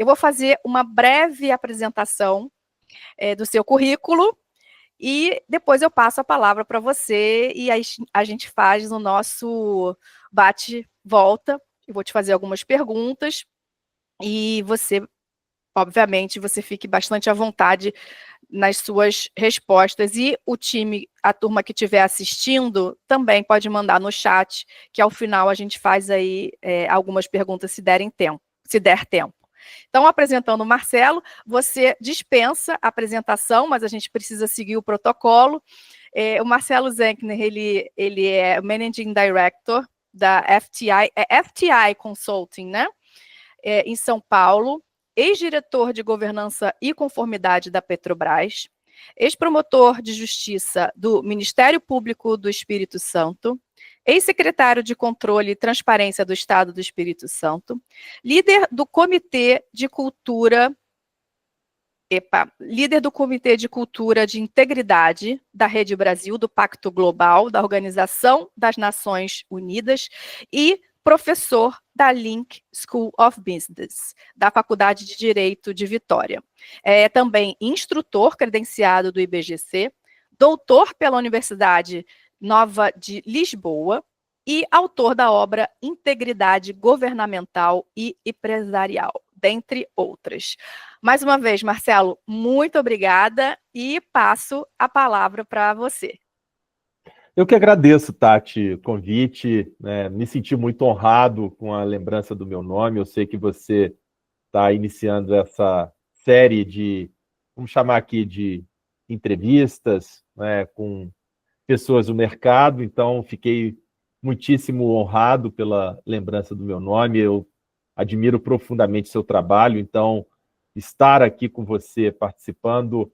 Eu vou fazer uma breve apresentação do seu currículo e depois eu passo a palavra para você e aí a gente faz o nosso bate-volta. Eu vou te fazer algumas perguntas e você, obviamente, você fique bastante à vontade nas suas respostas. E o time, a turma que estiver assistindo, também pode mandar no chat, que ao final a gente faz aí algumas perguntas se der tempo. Então, apresentando o Marcelo, você dispensa a apresentação, mas a gente precisa seguir o protocolo. O Marcelo Zenkner, ele é Managing Director da FTI, FTI Consulting, né? Em São Paulo, ex-diretor de governança e conformidade da Petrobras, ex-promotor de justiça do Ministério Público do Espírito Santo, ex-secretário de Controle e Transparência do Estado do Espírito Santo, líder do Comitê de Cultura de Integridade da Rede Brasil, do Pacto Global, da Organização das Nações Unidas e professor da Link School of Business, da Faculdade de Direito de Vitória. É também instrutor credenciado do IBGC, doutor pela Universidade Nova de Lisboa e autor da obra Integridade Governamental e Empresarial, dentre outras. Mais uma vez, Marcelo, muito obrigada e passo a palavra para você. Eu que agradeço, Tati, o convite, né? Me senti muito honrado com a lembrança do meu nome. Eu sei que você está iniciando essa série de, vamos chamar aqui de entrevistas, né, com pessoas do mercado, então fiquei muitíssimo honrado pela lembrança do meu nome. Eu admiro profundamente seu trabalho, então estar aqui com você participando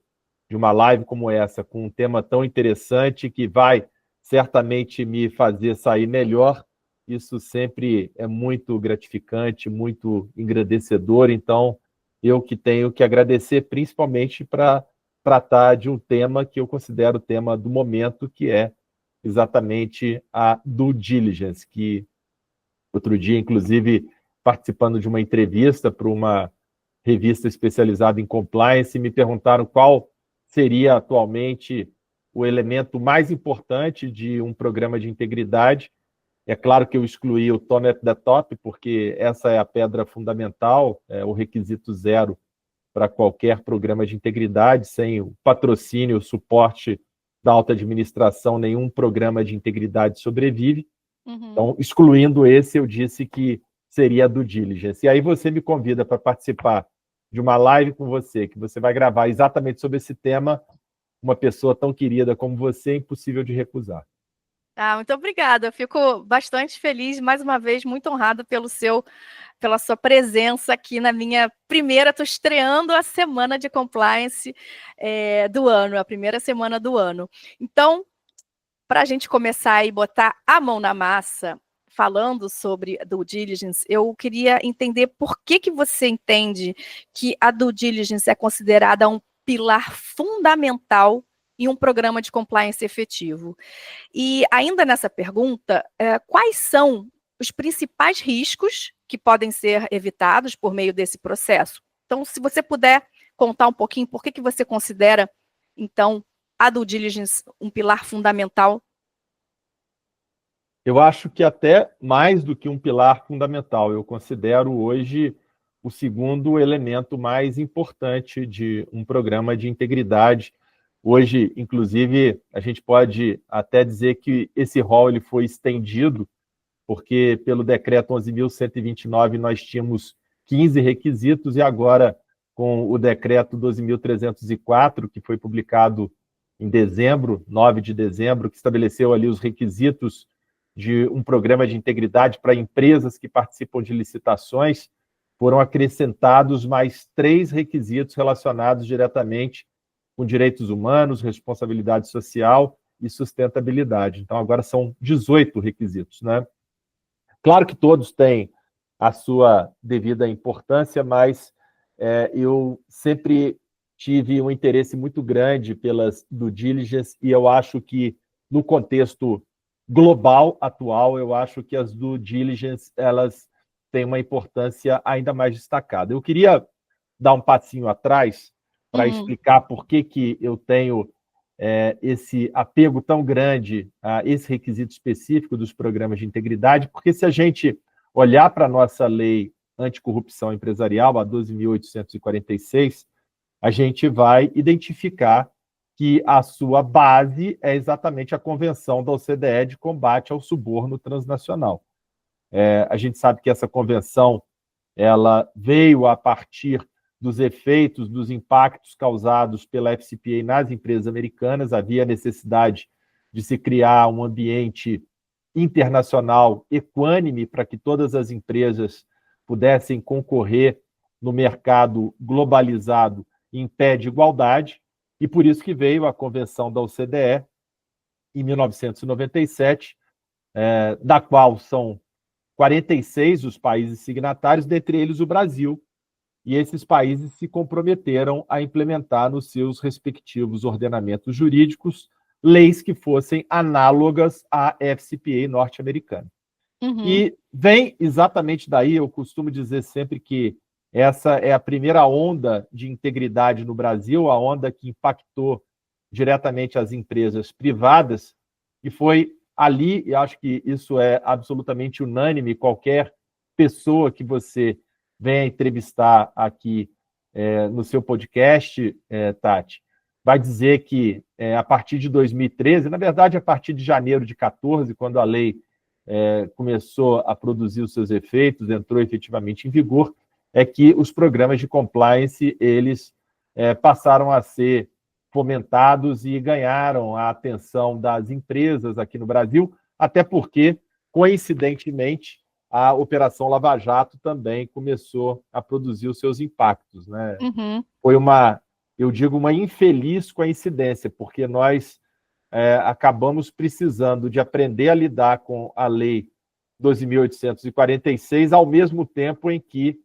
de uma live como essa, com um tema tão interessante que vai certamente me fazer sair melhor, isso sempre é muito gratificante, muito engrandecedor. Então, eu que tenho que agradecer principalmente para tratar de um tema que eu considero o tema do momento, que é exatamente a due diligence, que outro dia, inclusive, participando de uma entrevista para uma revista especializada em compliance, me perguntaram qual seria atualmente o elemento mais importante de um programa de integridade. É claro que eu excluí o Tome at the Top, porque essa é a pedra fundamental, o requisito zero para qualquer programa de integridade. Sem o patrocínio, o suporte da alta administração, nenhum programa de integridade sobrevive. Então, excluindo esse, eu disse que seria a due diligence. E aí você me convida para participar de uma live com você, que você vai gravar exatamente sobre esse tema. Uma pessoa tão querida como você, é impossível de recusar. Muito obrigada. Eu fico bastante feliz, mais uma vez, muito honrada pela sua presença aqui na minha primeira. Estou estreando a semana de compliance do ano, a primeira semana do ano. Então, para a gente começar e botar a mão na massa, falando sobre due diligence, eu queria entender por que você entende que a due diligence é considerada um pilar fundamental em um programa de compliance efetivo. E ainda nessa pergunta, quais são os principais riscos que podem ser evitados por meio desse processo? Então, se você puder contar um pouquinho por que você considera, então, a due diligence um pilar fundamental. Eu acho que até mais do que um pilar fundamental. Eu considero hoje o segundo elemento mais importante de um programa de integridade. Hoje, inclusive, a gente pode até dizer que esse rol ele foi estendido, porque pelo decreto 11.129 nós tínhamos 15 requisitos e agora, com o decreto 12.304, que foi publicado em dezembro, 9 de dezembro, que estabeleceu ali os requisitos de um programa de integridade para empresas que participam de licitações, foram acrescentados mais 3 requisitos relacionados diretamente com direitos humanos, responsabilidade social e sustentabilidade. Então, agora são 18 requisitos, né? Claro que todos têm a sua devida importância, mas eu sempre tive um interesse muito grande pelas due diligence e eu acho que, no contexto global atual, eu acho que as due diligence elas têm uma importância ainda mais destacada. Eu queria dar um passinho atrás para explicar por que eu tenho esse apego tão grande a esse requisito específico dos programas de integridade, porque se a gente olhar para a nossa lei anticorrupção empresarial, a 12.846, a gente vai identificar que a sua base é exatamente a Convenção da OCDE de combate ao suborno transnacional. A gente sabe que essa convenção ela veio a partir dos efeitos, dos impactos causados pela FCPA nas empresas americanas. Havia necessidade de se criar um ambiente internacional equânime para que todas as empresas pudessem concorrer no mercado globalizado em pé de igualdade, e por isso que veio a Convenção da OCDE, em 1997, da qual são 46 os países signatários, dentre eles o Brasil, e esses países se comprometeram a implementar nos seus respectivos ordenamentos jurídicos leis que fossem análogas à FCPA norte-americana. E vem exatamente daí, eu costumo dizer sempre que essa é a primeira onda de integridade no Brasil, a onda que impactou diretamente as empresas privadas, e foi ali, e acho que isso é absolutamente unânime, qualquer pessoa que você venha entrevistar aqui no seu podcast, Tati, vai dizer que a partir de 2013, na verdade, a partir de janeiro de 2014, quando a lei começou a produzir os seus efeitos, entrou efetivamente em vigor, é que os programas de compliance, eles passaram a ser fomentados e ganharam a atenção das empresas aqui no Brasil, até porque, coincidentemente, a Operação Lava Jato também começou a produzir os seus impactos, né? Foi eu digo, uma infeliz coincidência, porque nós acabamos precisando de aprender a lidar com a Lei 12.846, ao mesmo tempo em que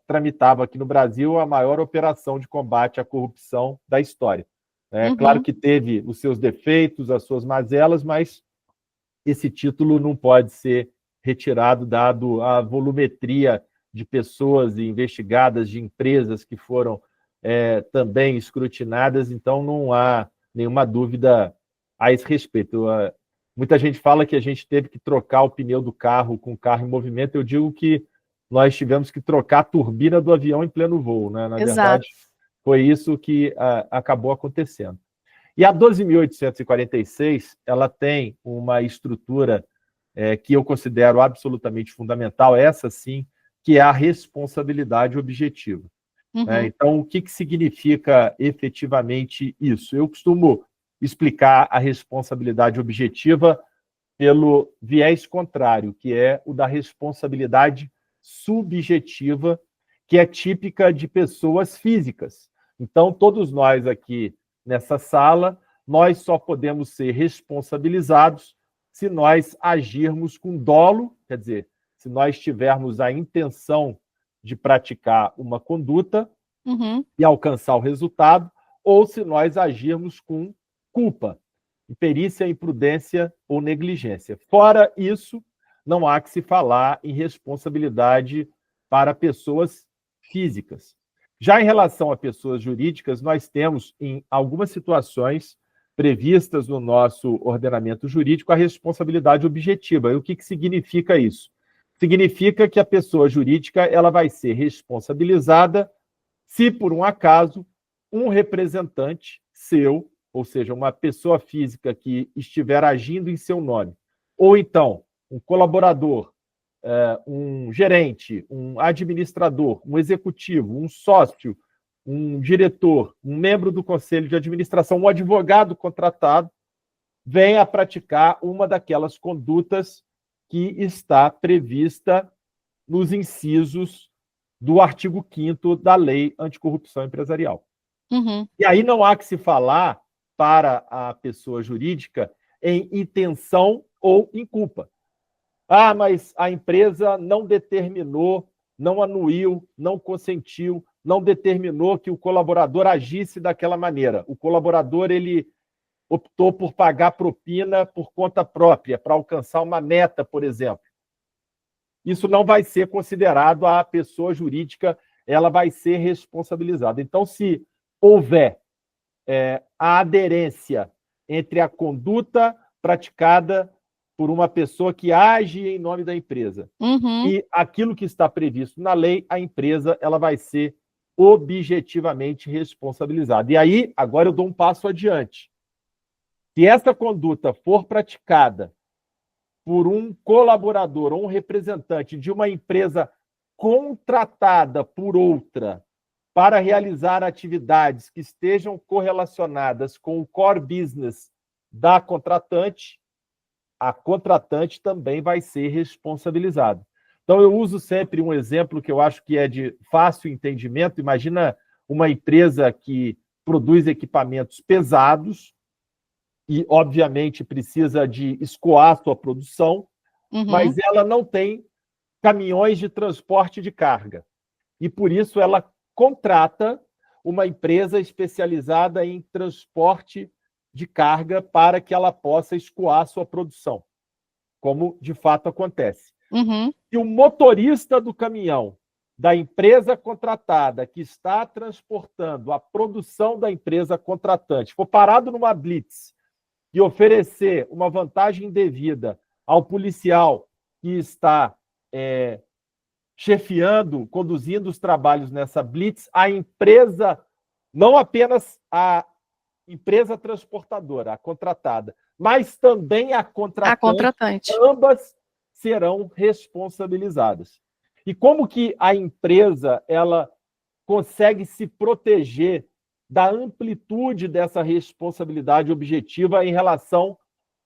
tramitava aqui no Brasil a maior operação de combate à corrupção da história. Claro que teve os seus defeitos, as suas mazelas, mas esse título não pode ser retirado, dado a volumetria de pessoas investigadas, de empresas que foram também escrutinadas, então não há nenhuma dúvida a esse respeito. Muita gente fala que a gente teve que trocar o pneu do carro com o carro em movimento, eu digo que nós tivemos que trocar a turbina do avião em pleno voo, né? Na verdade, foi isso que acabou acontecendo. E a 12.846, ela tem uma estrutura que eu considero absolutamente fundamental, essa sim, que é a responsabilidade objetiva. Então, o que significa efetivamente isso? Eu costumo explicar a responsabilidade objetiva pelo viés contrário, que é o da responsabilidade subjetiva, que é típica de pessoas físicas. Então, todos nós aqui nessa sala, nós só podemos ser responsabilizados se nós agirmos com dolo, quer dizer, se nós tivermos a intenção de praticar uma conduta e alcançar o resultado, ou se nós agirmos com culpa, imperícia, imprudência ou negligência. Fora isso, não há que se falar em responsabilidade para pessoas físicas. Já em relação a pessoas jurídicas, nós temos, em algumas situações previstas no nosso ordenamento jurídico, a responsabilidade objetiva. E o que significa isso? Significa que a pessoa jurídica ela vai ser responsabilizada se, por um acaso, um representante seu, ou seja, uma pessoa física que estiver agindo em seu nome, ou então um colaborador, um gerente, um administrador, um executivo, um sócio, um diretor, um membro do conselho de administração, um advogado contratado, venha a praticar uma daquelas condutas que está prevista nos incisos do artigo 5º da Lei Anticorrupção Empresarial. E aí não há que se falar para a pessoa jurídica em intenção ou em culpa. Ah, mas a empresa não determinou, não anuiu, não consentiu, não determinou que o colaborador agisse daquela maneira. O colaborador ele optou por pagar propina por conta própria, para alcançar uma meta, por exemplo. Isso não vai ser considerado a pessoa jurídica ela vai ser responsabilizada. Então, se houver a aderência entre a conduta praticada por uma pessoa que age em nome da empresa e aquilo que está previsto na lei, a empresa ela vai ser objetivamente responsabilizada. E aí, agora eu dou um passo adiante. Se essa conduta for praticada por um colaborador ou um representante de uma empresa contratada por outra para realizar atividades que estejam correlacionadas com o core business da contratante, a contratante também vai ser responsabilizada. Então, eu uso sempre um exemplo que eu acho que é de fácil entendimento. Imagina uma empresa que produz equipamentos pesados e, obviamente, precisa de escoar sua produção, mas ela não tem caminhões de transporte de carga. E, por isso, ela contrata uma empresa especializada em transporte de carga para que ela possa escoar sua produção, como de fato acontece. Se o motorista do caminhão da empresa contratada que está transportando a produção da empresa contratante for parado numa blitz e oferecer uma vantagem indevida ao policial que está chefiando, conduzindo os trabalhos nessa blitz, a empresa, não apenas a empresa transportadora, a contratada, mas também a contratante, ambas serão responsabilizadas. E como que a empresa ela consegue se proteger da amplitude dessa responsabilidade objetiva em relação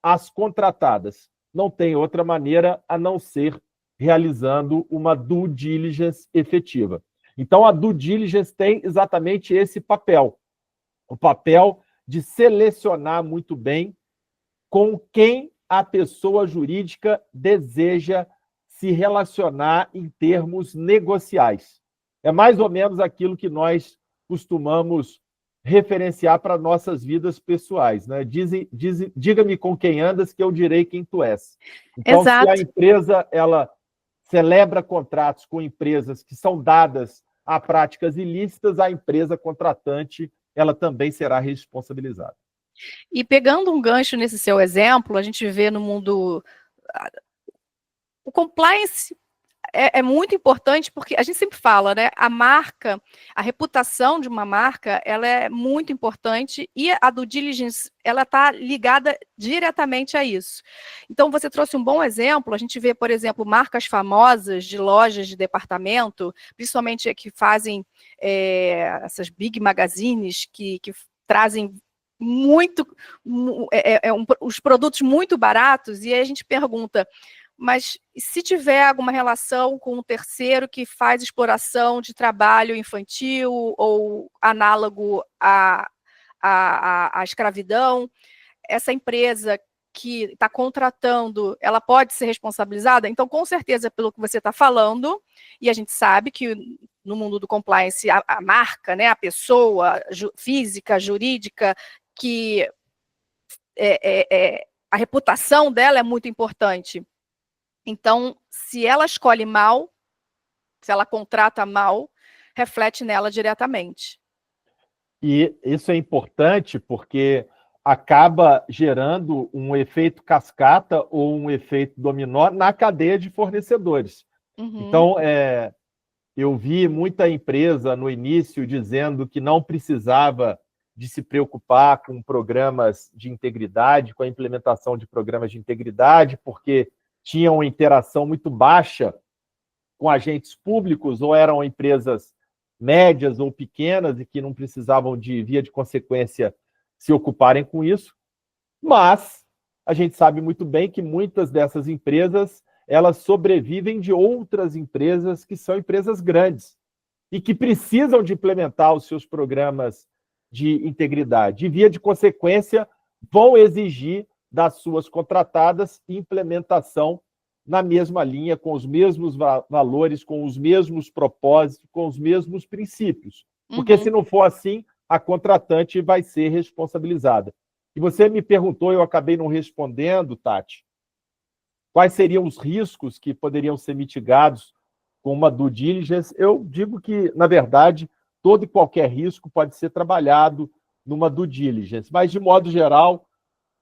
às contratadas? Não tem outra maneira a não ser realizando uma due diligence efetiva. Então, a due diligence tem exatamente esse papel, o papel de selecionar muito bem com quem a pessoa jurídica deseja se relacionar em termos negociais. É mais ou menos aquilo que nós costumamos referenciar para nossas vidas pessoais, né? Diga-me com quem andas, que eu direi quem tu és. Então, Exato. Se a empresa ela celebra contratos com empresas que são dadas a práticas ilícitas, a empresa contratante ela também será responsabilizada. E pegando um gancho nesse seu exemplo, a gente vê no mundo... O compliance é muito importante, porque a gente sempre fala, né? A marca, a reputação de uma marca, ela é muito importante e a due diligence, ela está ligada diretamente a isso. Então, você trouxe um bom exemplo. A gente vê, por exemplo, marcas famosas de lojas de departamento, principalmente que fazem essas big magazines que trazem os produtos muito baratos, e aí a gente pergunta, mas se tiver alguma relação com um terceiro que faz exploração de trabalho infantil ou análogo à escravidão, essa empresa que está contratando, ela pode ser responsabilizada? Então, com certeza, pelo que você está falando, e a gente sabe que no mundo do compliance, a marca, né, a pessoa física, jurídica, que a reputação dela é muito importante. Então, se ela escolhe mal, se ela contrata mal, reflete nela diretamente. E isso é importante porque acaba gerando um efeito cascata ou um efeito dominó na cadeia de fornecedores. Então, eu vi muita empresa no início dizendo que não precisava de se preocupar com programas de integridade, com a implementação de programas de integridade, porque tinham uma interação muito baixa com agentes públicos, ou eram empresas médias ou pequenas e que não precisavam de, via de consequência, se ocuparem com isso. Mas a gente sabe muito bem que muitas dessas empresas elas sobrevivem de outras empresas que são empresas grandes e que precisam de implementar os seus programas de integridade. E, via de consequência, vão exigir das suas contratadas implementação na mesma linha, com os mesmos valores, com os mesmos propósitos, com os mesmos princípios. Porque, se não for assim, a contratante vai ser responsabilizada. E você me perguntou, eu acabei não respondendo, Tati, quais seriam os riscos que poderiam ser mitigados com uma due diligence, eu digo que, na verdade, todo e qualquer risco pode ser trabalhado numa due diligence, mas, de modo geral,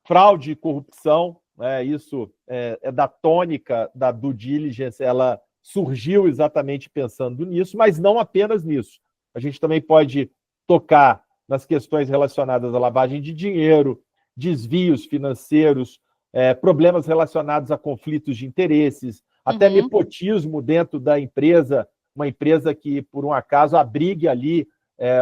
fraude e corrupção, né, isso é da tônica da due diligence, ela surgiu exatamente pensando nisso, mas não apenas nisso. A gente também pode tocar nas questões relacionadas à lavagem de dinheiro, desvios financeiros, problemas relacionados a conflitos de interesses, até nepotismo dentro da empresa, uma empresa que, por um acaso, abrigue ali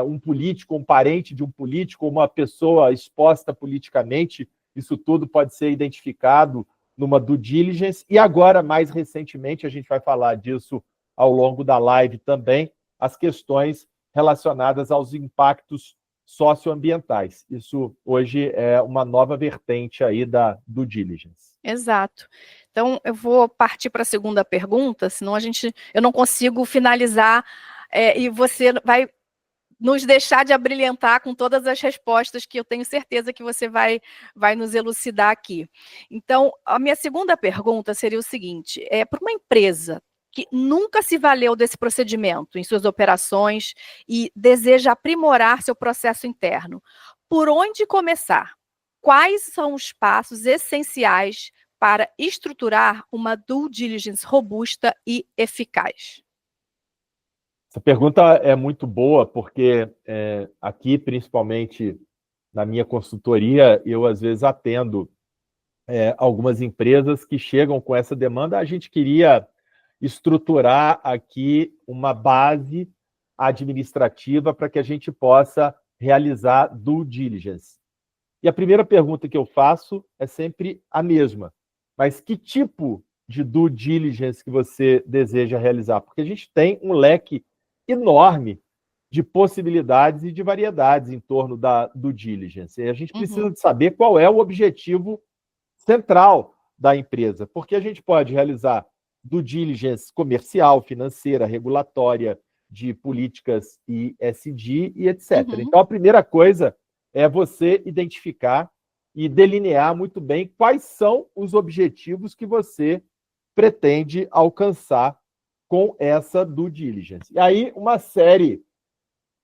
um político, um parente de um político, uma pessoa exposta politicamente, isso tudo pode ser identificado numa due diligence. E agora, mais recentemente, a gente vai falar disso ao longo da live também, as questões relacionadas aos impactos socioambientais. Isso hoje é uma nova vertente aí da due diligence. Exato. Então, eu vou partir para a segunda pergunta, senão eu não consigo finalizar, e você vai nos deixar de abrilhantar com todas as respostas que eu tenho certeza que você vai nos elucidar aqui. Então, a minha segunda pergunta seria o seguinte, para uma empresa que nunca se valeu desse procedimento em suas operações e deseja aprimorar seu processo interno, por onde começar? Quais são os passos essenciais para estruturar uma due diligence robusta e eficaz? Essa pergunta é muito boa, porque aqui, principalmente na minha consultoria, eu às vezes atendo algumas empresas que chegam com essa demanda. A gente queria estruturar aqui uma base administrativa para que a gente possa realizar due diligence. E a primeira pergunta que eu faço é sempre a mesma. Mas que tipo de due diligence que você deseja realizar? Porque a gente tem um leque enorme de possibilidades e de variedades em torno da due diligence. E a gente precisa de saber qual é o objetivo central da empresa, porque a gente pode realizar due diligence comercial, financeira, regulatória, de políticas ESG e etc. Então, a primeira coisa é você identificar e delinear muito bem quais são os objetivos que você pretende alcançar com essa due diligence. E aí, uma série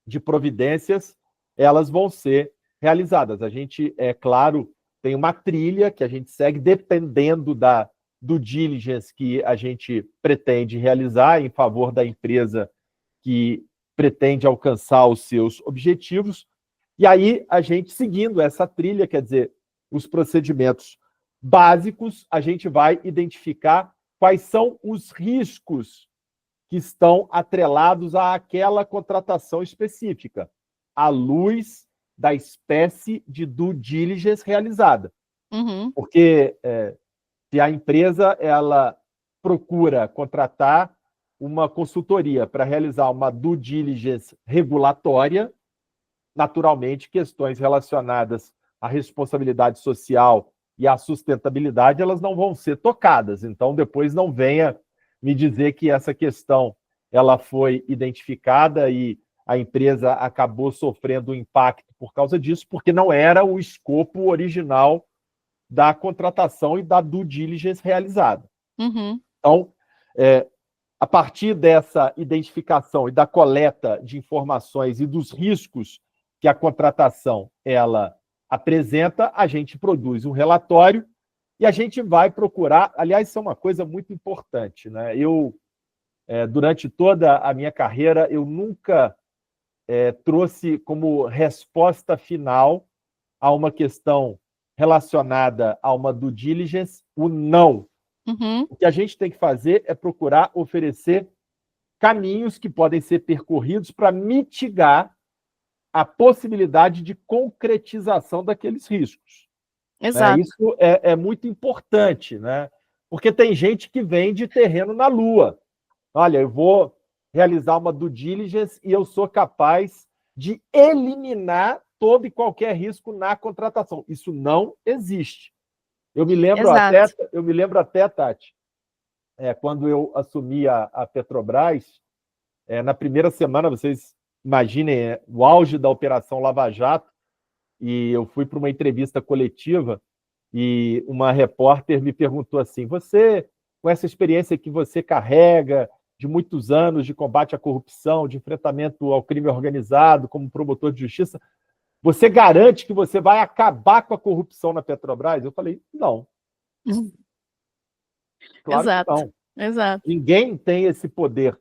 de providências, elas vão ser realizadas. A gente, é claro, tem uma trilha que a gente segue dependendo da due diligence que a gente pretende realizar em favor da empresa que pretende alcançar os seus objetivos. E aí, a gente, seguindo essa trilha, quer dizer, os procedimentos básicos, a gente vai identificar quais são os riscos que estão atrelados àquela contratação específica, à luz da espécie de due diligence realizada. Porque se a empresa ela procura contratar uma consultoria para realizar uma due diligence regulatória, naturalmente, questões relacionadas à responsabilidade social e à sustentabilidade, elas não vão ser tocadas. Então, depois não venha me dizer que essa questão ela foi identificada e a empresa acabou sofrendo um impacto por causa disso, porque não era o escopo original da contratação e da due diligence realizada. Então, a partir dessa identificação e da coleta de informações e dos riscos que a contratação ela apresenta, a gente produz um relatório e a gente vai procurar. Aliás, isso é uma coisa muito importante, né? Durante toda a minha carreira, eu nunca trouxe como resposta final a uma questão relacionada a uma due diligence o não. O que a gente tem que fazer é procurar oferecer caminhos que podem ser percorridos para mitigar a possibilidade de concretização daqueles riscos. Exato. Isso é muito importante, né? Porque tem gente que vende terreno na Lua. Olha, eu vou realizar uma due diligence e eu sou capaz de eliminar todo e qualquer risco na contratação. Isso não existe. Eu me lembro até, Tati, quando eu assumi a Petrobras, na primeira semana, vocês imaginem, o auge da Operação Lava Jato, e eu fui para uma entrevista coletiva e uma repórter me perguntou assim, você, com essa experiência que você carrega de muitos anos de combate à corrupção, de enfrentamento ao crime organizado, como promotor de justiça, você garante que você vai acabar com a corrupção na Petrobras? Eu falei, não. Claro que Exato, não. exato. Ninguém tem esse poder.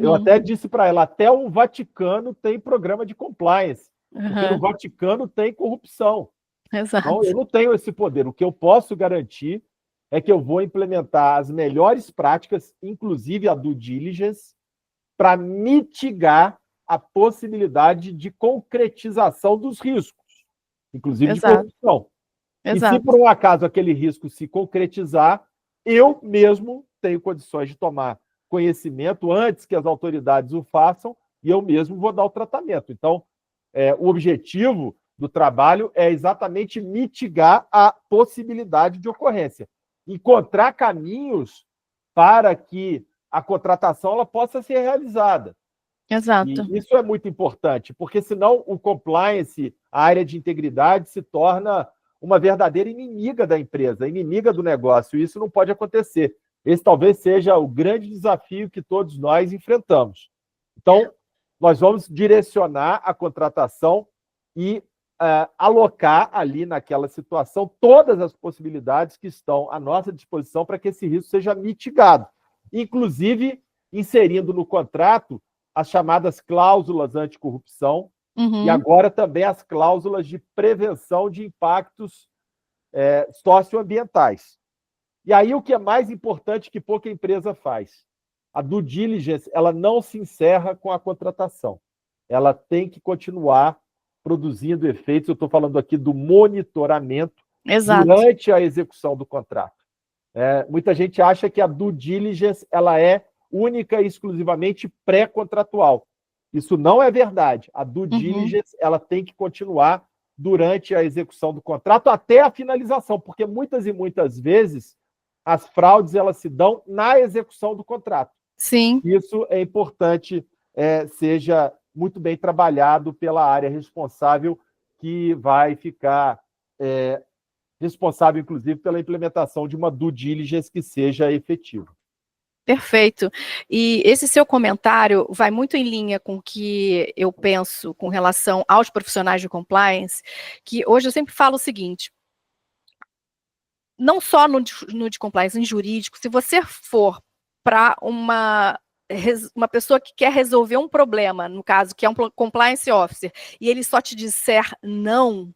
Eu até disse para ela, até o Vaticano tem programa de compliance, porque no Vaticano tem corrupção. Exato. Então, eu não tenho esse poder. O que eu posso garantir é que eu vou implementar as melhores práticas, inclusive a due diligence, para mitigar a possibilidade de concretização dos riscos, inclusive de corrupção. Exato. E se por um acaso aquele risco se concretizar, eu mesmo tenho condições de tomar conhecimento antes que as autoridades o façam e eu mesmo vou dar o tratamento. Então, o objetivo do trabalho é exatamente mitigar a possibilidade de ocorrência, encontrar caminhos para que a contratação ela possa ser realizada. Exato. E isso é muito importante, porque senão o compliance, a área de integridade, se torna uma verdadeira inimiga da empresa, inimiga do negócio, e isso não pode acontecer. Esse talvez seja o grande desafio que todos nós enfrentamos. Então, nós vamos direcionar a contratação e alocar ali naquela situação todas as possibilidades que estão à nossa disposição para que esse risco seja mitigado, inclusive inserindo no contrato as chamadas cláusulas anticorrupção e agora também as cláusulas de prevenção de impactos socioambientais. E aí o que é mais importante que pouca empresa faz? A due diligence, ela não se encerra com a contratação. Ela tem que continuar produzindo efeitos. Eu estou falando aqui do monitoramento durante a execução do contrato. Muita gente acha que a due diligence ela é única e exclusivamente pré-contratual. Isso não é verdade. A due diligence ela tem que continuar durante a execução do contrato até a finalização, porque muitas e muitas vezes as fraudes elas se dão na execução do contrato. Sim. Isso é importante, seja muito bem trabalhado pela área responsável, que vai ficar responsável, inclusive, pela implementação de uma due diligence que seja efetiva. Perfeito. E esse seu comentário vai muito em linha com o que eu penso com relação aos profissionais de compliance, que hoje eu sempre falo o seguinte, não só no de compliance, em jurídico, se você for para uma pessoa que quer resolver um problema, no caso, que é um compliance officer, e ele só te disser não,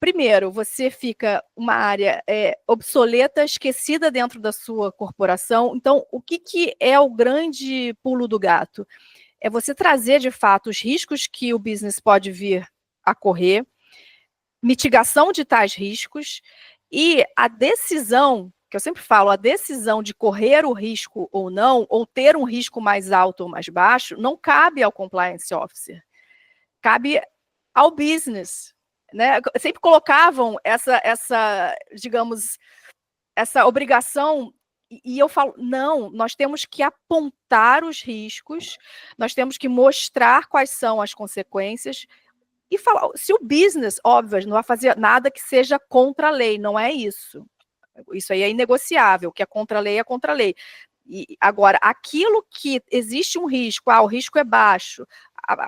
primeiro, você fica uma área obsoleta, esquecida dentro da sua corporação. Então, o que é o grande pulo do gato? É você trazer, de fato, os riscos que o business pode vir a correr, mitigação de tais riscos e a decisão, que eu sempre falo, a decisão de correr o risco ou não, ou ter um risco mais alto ou mais baixo, não cabe ao compliance officer. Cabe ao business. Né? Sempre colocavam digamos, essa obrigação, e eu falo, não, nós temos que apontar os riscos, nós temos que mostrar quais são as consequências, e falar, se o business, óbvio, não vai fazer nada que seja contra a lei, não é isso. Isso aí é inegociável, o que é contra a lei é contra a lei. E, agora, aquilo que existe um risco, o risco é baixo,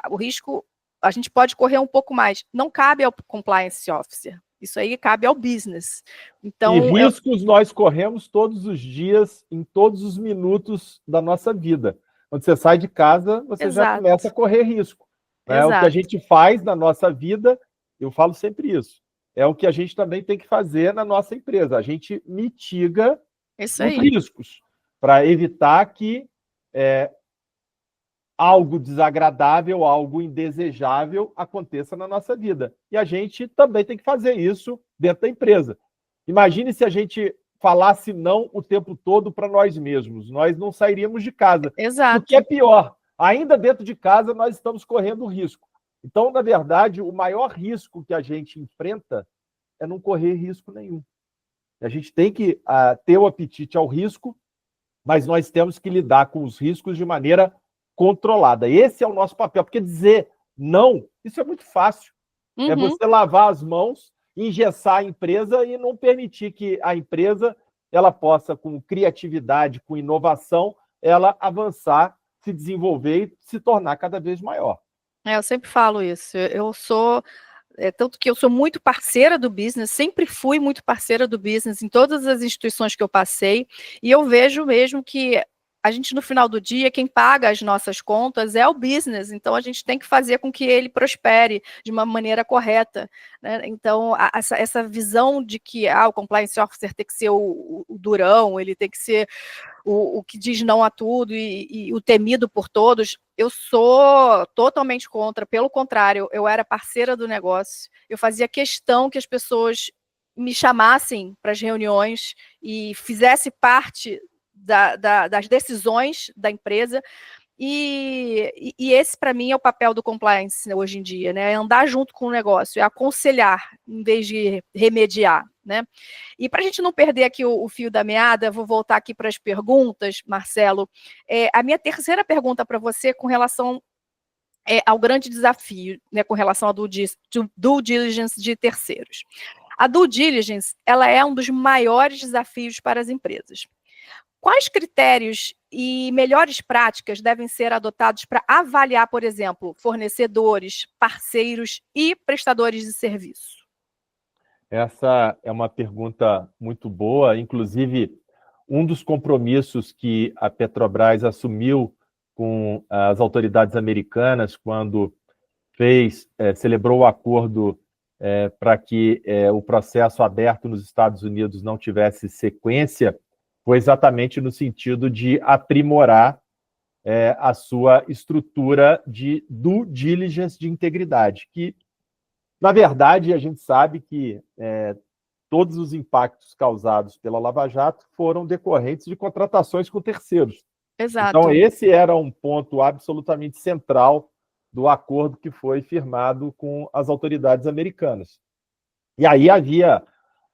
o risco a gente pode correr um pouco mais. Não cabe ao compliance officer. Isso aí cabe ao business. Então, e riscos nós corremos todos os dias, em todos os minutos da nossa vida. Quando você sai de casa, você já começa a correr risco. Né? O que a gente faz na nossa vida, eu falo sempre isso, é o que a gente também tem que fazer na nossa empresa. A gente mitiga os riscos para evitar que algo desagradável, algo indesejável aconteça na nossa vida. E a gente também tem que fazer isso dentro da empresa. Imagine se a gente falasse não o tempo todo para nós mesmos. Nós não sairíamos de casa. O que é pior, ainda dentro de casa nós estamos correndo risco. Então, na verdade, o maior risco que a gente enfrenta é não correr risco nenhum. A gente tem que ter o apetite ao risco, mas nós temos que lidar com os riscos de maneira controlada. Esse é o nosso papel, porque dizer não, isso é muito fácil. É você lavar as mãos, engessar a empresa e não permitir que a empresa ela possa, com criatividade, com inovação, ela avançar, se desenvolver e se tornar cada vez maior. Eu sempre falo isso. Eu sou tanto que eu sou muito parceira do business, sempre fui muito parceira do business em todas as instituições que eu passei, e eu vejo mesmo que a gente, no final do dia, quem paga as nossas contas é o business, então a gente tem que fazer com que ele prospere de uma maneira correta, né? Então, essa visão de que o compliance officer tem que ser o durão, ele tem que ser o que diz não a tudo e o temido por todos, eu sou totalmente contra. Pelo contrário, eu era parceira do negócio, eu fazia questão que as pessoas me chamassem para as reuniões e fizesse parte das decisões da empresa. E esse, para mim, é o papel do compliance, né, hoje em dia, né? É andar junto com o negócio, é aconselhar, em vez de remediar, né? E para a gente não perder aqui o fio da meada, vou voltar aqui para as perguntas, Marcelo. A minha terceira pergunta para você com relação ao grande desafio, né, com relação à due diligence de terceiros. A due diligence, ela é um dos maiores desafios para as empresas. Quais critérios e melhores práticas devem ser adotados para avaliar, por exemplo, fornecedores, parceiros e prestadores de serviço? Essa é uma pergunta muito boa. Inclusive, um dos compromissos que a Petrobras assumiu com as autoridades americanas quando celebrou o acordo para que o processo aberto nos Estados Unidos não tivesse sequência, foi exatamente no sentido de aprimorar a sua estrutura de due diligence de integridade, que, na verdade, a gente sabe que todos os impactos causados pela Lava Jato foram decorrentes de contratações com terceiros. Exato. Então, esse era um ponto absolutamente central do acordo que foi firmado com as autoridades americanas. E aí havia,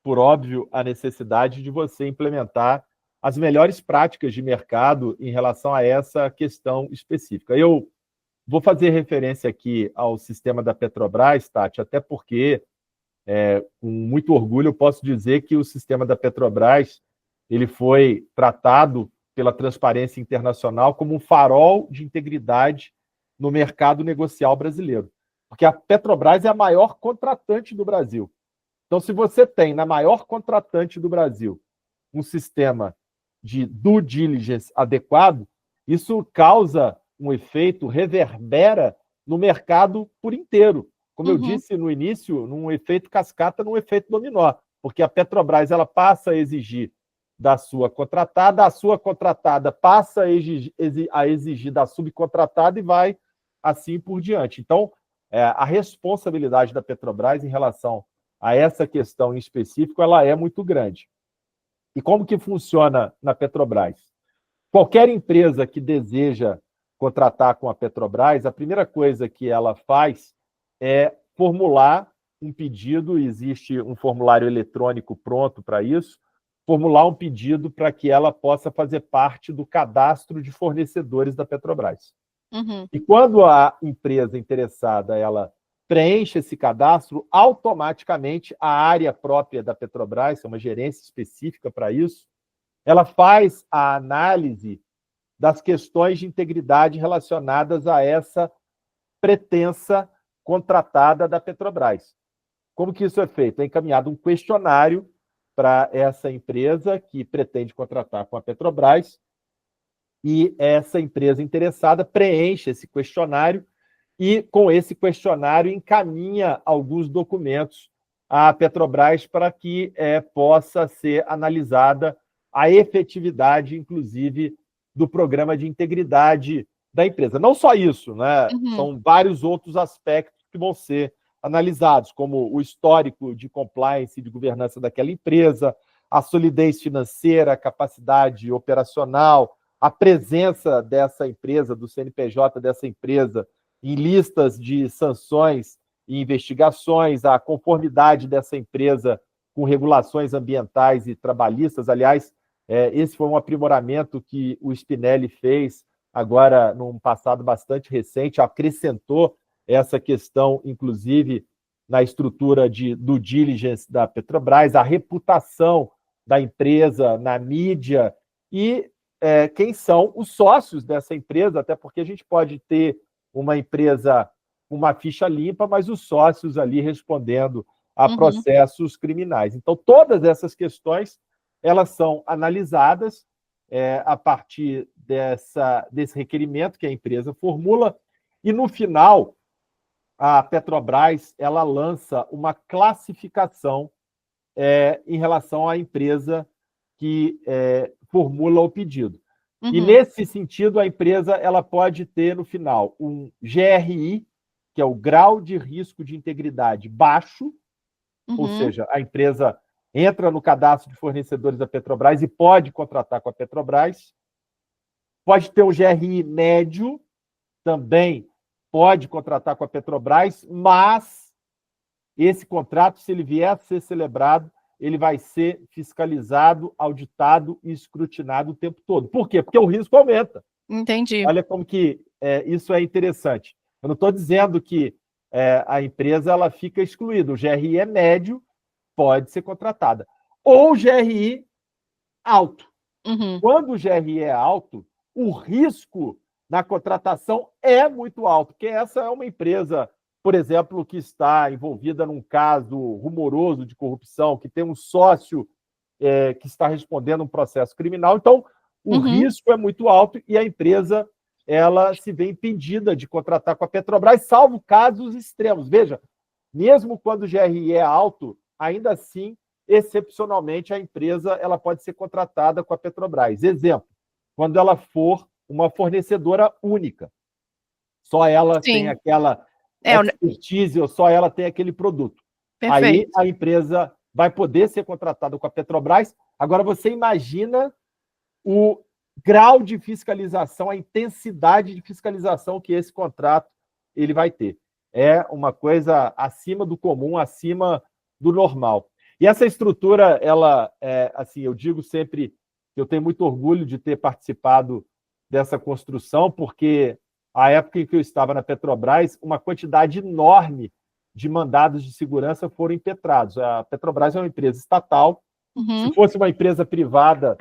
por óbvio, a necessidade de você implementar as melhores práticas de mercado em relação a essa questão específica. Eu vou fazer referência aqui ao sistema da Petrobras, Tati, até porque, com muito orgulho, eu posso dizer que o sistema da Petrobras ele foi tratado pela Transparência Internacional como um farol de integridade no mercado negocial brasileiro. Porque a Petrobras é a maior contratante do Brasil. Então, se você tem na maior contratante do Brasil um sistema de due diligence adequado, isso causa um efeito, reverbera no mercado por inteiro. Como eu disse no início, num efeito cascata, num efeito dominó, porque a Petrobras ela passa a exigir da sua contratada, a sua contratada passa a exigir da subcontratada e vai assim por diante. Então, a responsabilidade da Petrobras em relação a essa questão em específico, ela é muito grande. E como que funciona na Petrobras? Qualquer empresa que deseja contratar com a Petrobras, a primeira coisa que ela faz é formular um pedido, existe um formulário eletrônico pronto para isso, formular um pedido para que ela possa fazer parte do cadastro de fornecedores da Petrobras. E quando a empresa interessada ela preenche esse cadastro, automaticamente a área própria da Petrobras, é uma gerência específica para isso, ela faz a análise das questões de integridade relacionadas a essa pretensa contratada da Petrobras. Como que isso é feito? É encaminhado um questionário para essa empresa que pretende contratar com a Petrobras e essa empresa interessada preenche esse questionário e, com esse questionário, encaminha alguns documentos à Petrobras para que possa ser analisada a efetividade, inclusive, do programa de integridade da empresa. Não só isso, né? São vários outros aspectos que vão ser analisados, como o histórico de compliance e de governança daquela empresa, a solidez financeira, a capacidade operacional, a presença dessa empresa, do CNPJ dessa empresa, em listas de sanções e investigações, a conformidade dessa empresa com regulações ambientais e trabalhistas. Aliás, esse foi um aprimoramento que o Spinelli fez agora, num passado bastante recente, acrescentou essa questão, inclusive, na estrutura de due diligence da Petrobras, a reputação da empresa na mídia e quem são os sócios dessa empresa, até porque a gente pode ter uma empresa com uma ficha limpa, mas os sócios ali respondendo a processos criminais. Então, todas essas questões, elas são analisadas a partir desse requerimento que a empresa formula, e no final, a Petrobras ela lança uma classificação em relação à empresa que formula o pedido. E, nesse sentido, a empresa ela pode ter, no final, um GRI, que é o grau de risco de integridade baixo, ou seja, a empresa entra no cadastro de fornecedores da Petrobras e pode contratar com a Petrobras. Pode ter um GRI médio, também pode contratar com a Petrobras, mas esse contrato, se ele vier a ser celebrado, ele vai ser fiscalizado, auditado e escrutinado o tempo todo. Por quê? Porque o risco aumenta. Entendi. Olha como que isso é interessante. Eu não estou dizendo que a empresa ela fica excluída. O GRI é médio, pode ser contratada. Ou o GRI alto. Quando o GRI é alto, o risco na contratação é muito alto, porque essa é uma empresa, por exemplo, que está envolvida num caso rumoroso de corrupção, que tem um sócio que está respondendo um processo criminal. Então, o risco é muito alto e a empresa ela se vê impedida de contratar com a Petrobras, salvo casos extremos. Veja, mesmo quando o GRI é alto, ainda assim, excepcionalmente, a empresa ela pode ser contratada com a Petrobras. Exemplo, quando ela for uma fornecedora única. Só ela tem aquela expertise, ou só ela tem aquele produto. Perfeito. Aí a empresa vai poder ser contratada com a Petrobras. Agora, você imagina o grau de fiscalização, a intensidade de fiscalização que esse contrato ele vai ter. É uma coisa acima do comum, acima do normal. E essa estrutura, ela, assim, eu digo sempre que eu tenho muito orgulho de ter participado dessa construção, porque a época em que eu estava na Petrobras, uma quantidade enorme de mandados de segurança foram impetrados. A Petrobras é uma empresa estatal. Se fosse uma empresa privada,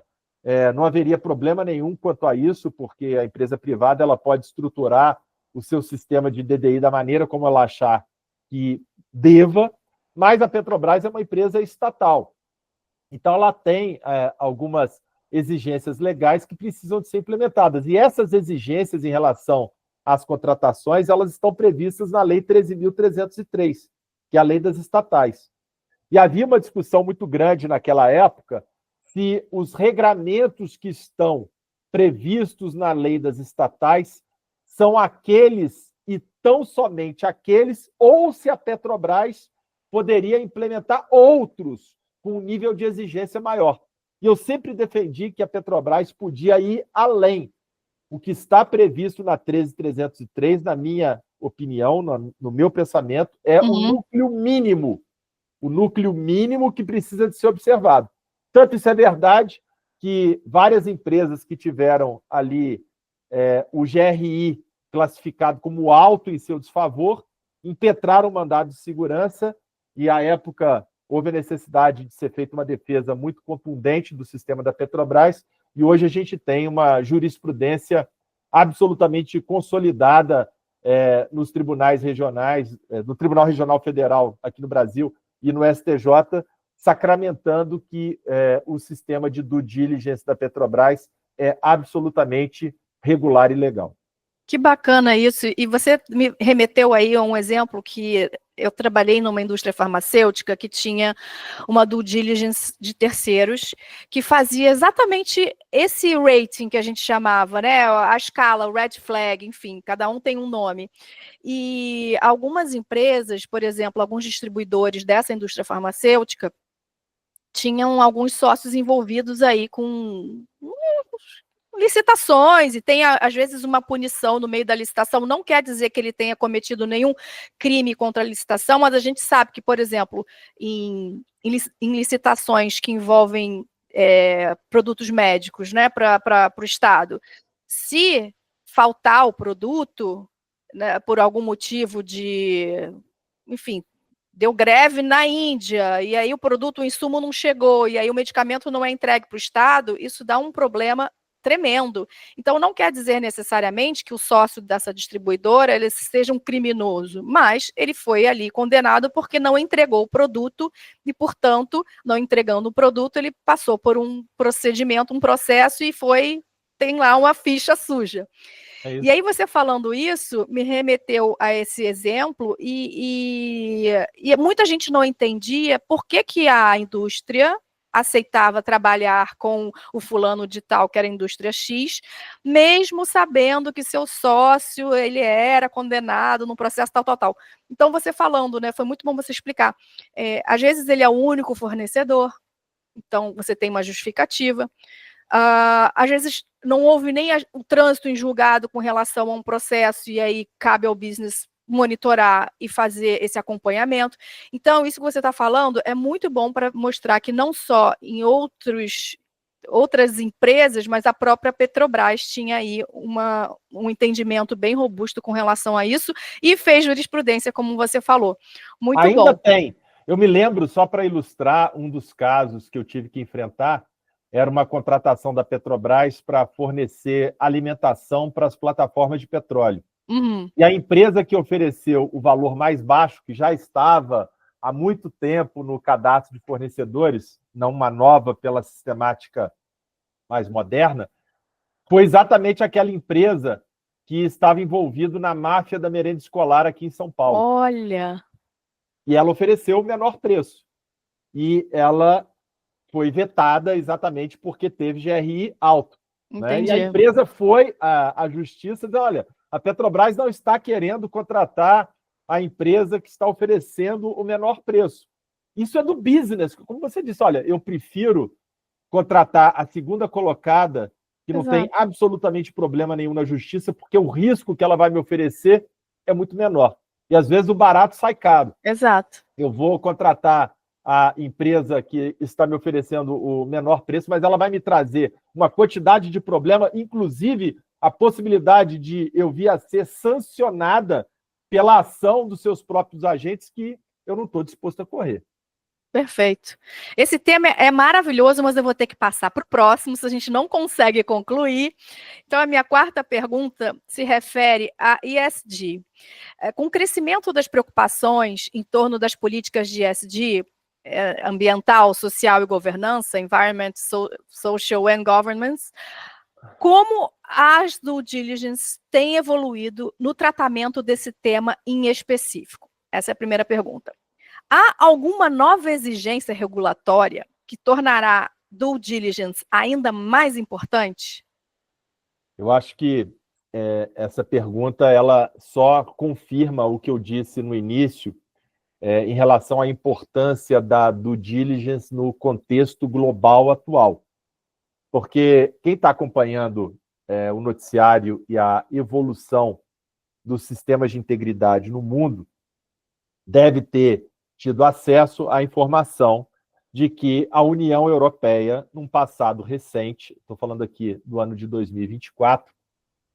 não haveria problema nenhum quanto a isso, porque a empresa privada ela pode estruturar o seu sistema de DDI da maneira como ela achar que deva, mas a Petrobras é uma empresa estatal. Então, ela tem algumas exigências legais que precisam de ser implementadas. E essas exigências em relação às contratações, elas estão previstas na Lei 13.303, que é a lei das estatais. E havia uma discussão muito grande naquela época se os regramentos que estão previstos na lei das estatais são aqueles e tão somente aqueles, ou se a Petrobras poderia implementar outros com um nível de exigência maior. E eu sempre defendi que a Petrobras podia ir além. O que está previsto na 13.303, na minha opinião, no meu pensamento, é o núcleo mínimo que precisa de ser observado. Tanto isso é verdade que várias empresas que tiveram ali o GRI classificado como alto em seu desfavor, impetraram o mandado de segurança e, à época, houve a necessidade de ser feita uma defesa muito contundente do sistema da Petrobras e hoje a gente tem uma jurisprudência absolutamente consolidada nos tribunais regionais, no Tribunal Regional Federal aqui no Brasil e no STJ, sacramentando que o sistema de due diligence da Petrobras é absolutamente regular e legal. Que bacana isso. E você me remeteu aí a um exemplo que eu trabalhei numa indústria farmacêutica que tinha uma due diligence de terceiros que fazia exatamente esse rating que a gente chamava, né? A escala, o red flag, enfim, cada um tem um nome. E algumas empresas, por exemplo, alguns distribuidores dessa indústria farmacêutica tinham alguns sócios envolvidos aí com licitações, e tem, às vezes, uma punição no meio da licitação. Não quer dizer que ele tenha cometido nenhum crime contra a licitação, mas a gente sabe que, por exemplo, em licitações que envolvem produtos médicos, né, para o Estado, se faltar o produto, né, por algum motivo enfim, deu greve na Índia, e aí o produto, o insumo não chegou, e aí o medicamento não é entregue para o Estado, isso dá um problema tremendo. Então, não quer dizer necessariamente que o sócio dessa distribuidora ele seja um criminoso, mas ele foi ali condenado porque não entregou o produto e, portanto, não entregando o produto, ele passou por um procedimento, um processo e tem lá uma ficha suja. E aí você falando isso, me remeteu a esse exemplo e muita gente não entendia por que a indústria aceitava trabalhar com o fulano de tal, que era a indústria X, mesmo sabendo que seu sócio ele era condenado num processo tal, tal, tal. Então, você falando, né, foi muito bom você explicar. Às vezes ele é o único fornecedor, então você tem uma justificativa. Às vezes não houve nem o trânsito em julgado com relação a um processo, e aí cabe ao business monitorar e fazer esse acompanhamento. Então, isso que você está falando é muito bom para mostrar que não só em outras empresas, mas a própria Petrobras tinha aí um entendimento bem robusto com relação a isso e fez jurisprudência, como você falou. Muito Ainda bom. tem. Eu me lembro, só para ilustrar, um dos casos que eu tive que enfrentar era uma contratação da Petrobras para fornecer alimentação para as plataformas de petróleo. Uhum. E a empresa que ofereceu o valor mais baixo, que já estava há muito tempo no cadastro de fornecedores, não uma nova pela sistemática mais moderna, foi exatamente aquela empresa que estava envolvida na máfia da merenda escolar aqui em São Paulo. Olha! E ela ofereceu o menor preço. E ela foi vetada exatamente porque teve GRI alto. Né? E a empresa foi à justiça e disse, olha, a Petrobras não está querendo contratar a empresa que está oferecendo o menor preço. Isso é do business. Como você disse, olha, eu prefiro contratar a segunda colocada, que não tem absolutamente problema nenhum na justiça, porque o risco que ela vai me oferecer é muito menor. E, às vezes, o barato sai caro. Exato. Eu vou contratar a empresa que está me oferecendo o menor preço, mas ela vai me trazer uma quantidade de problema, inclusive a possibilidade de eu vir a ser sancionada pela ação dos seus próprios agentes, que eu não estou disposto a correr. Perfeito. Esse tema é maravilhoso, mas eu vou ter que passar para o próximo, se a gente não consegue concluir. Então, a minha quarta pergunta se refere a ESG. Com o crescimento das preocupações em torno das políticas de ESG, ambiental, social e governança, environment, social and governance, como as due diligence têm evoluído no tratamento desse tema em específico? Essa é a primeira pergunta. Há alguma nova exigência regulatória que tornará due diligence ainda mais importante? Eu acho que essa pergunta ela só confirma o que eu disse no início em relação à importância da due diligence no contexto global atual. Porque quem está acompanhando o noticiário e a evolução dos sistemas de integridade no mundo deve ter tido acesso à informação de que a União Europeia, num passado recente, estou falando aqui do ano de 2024,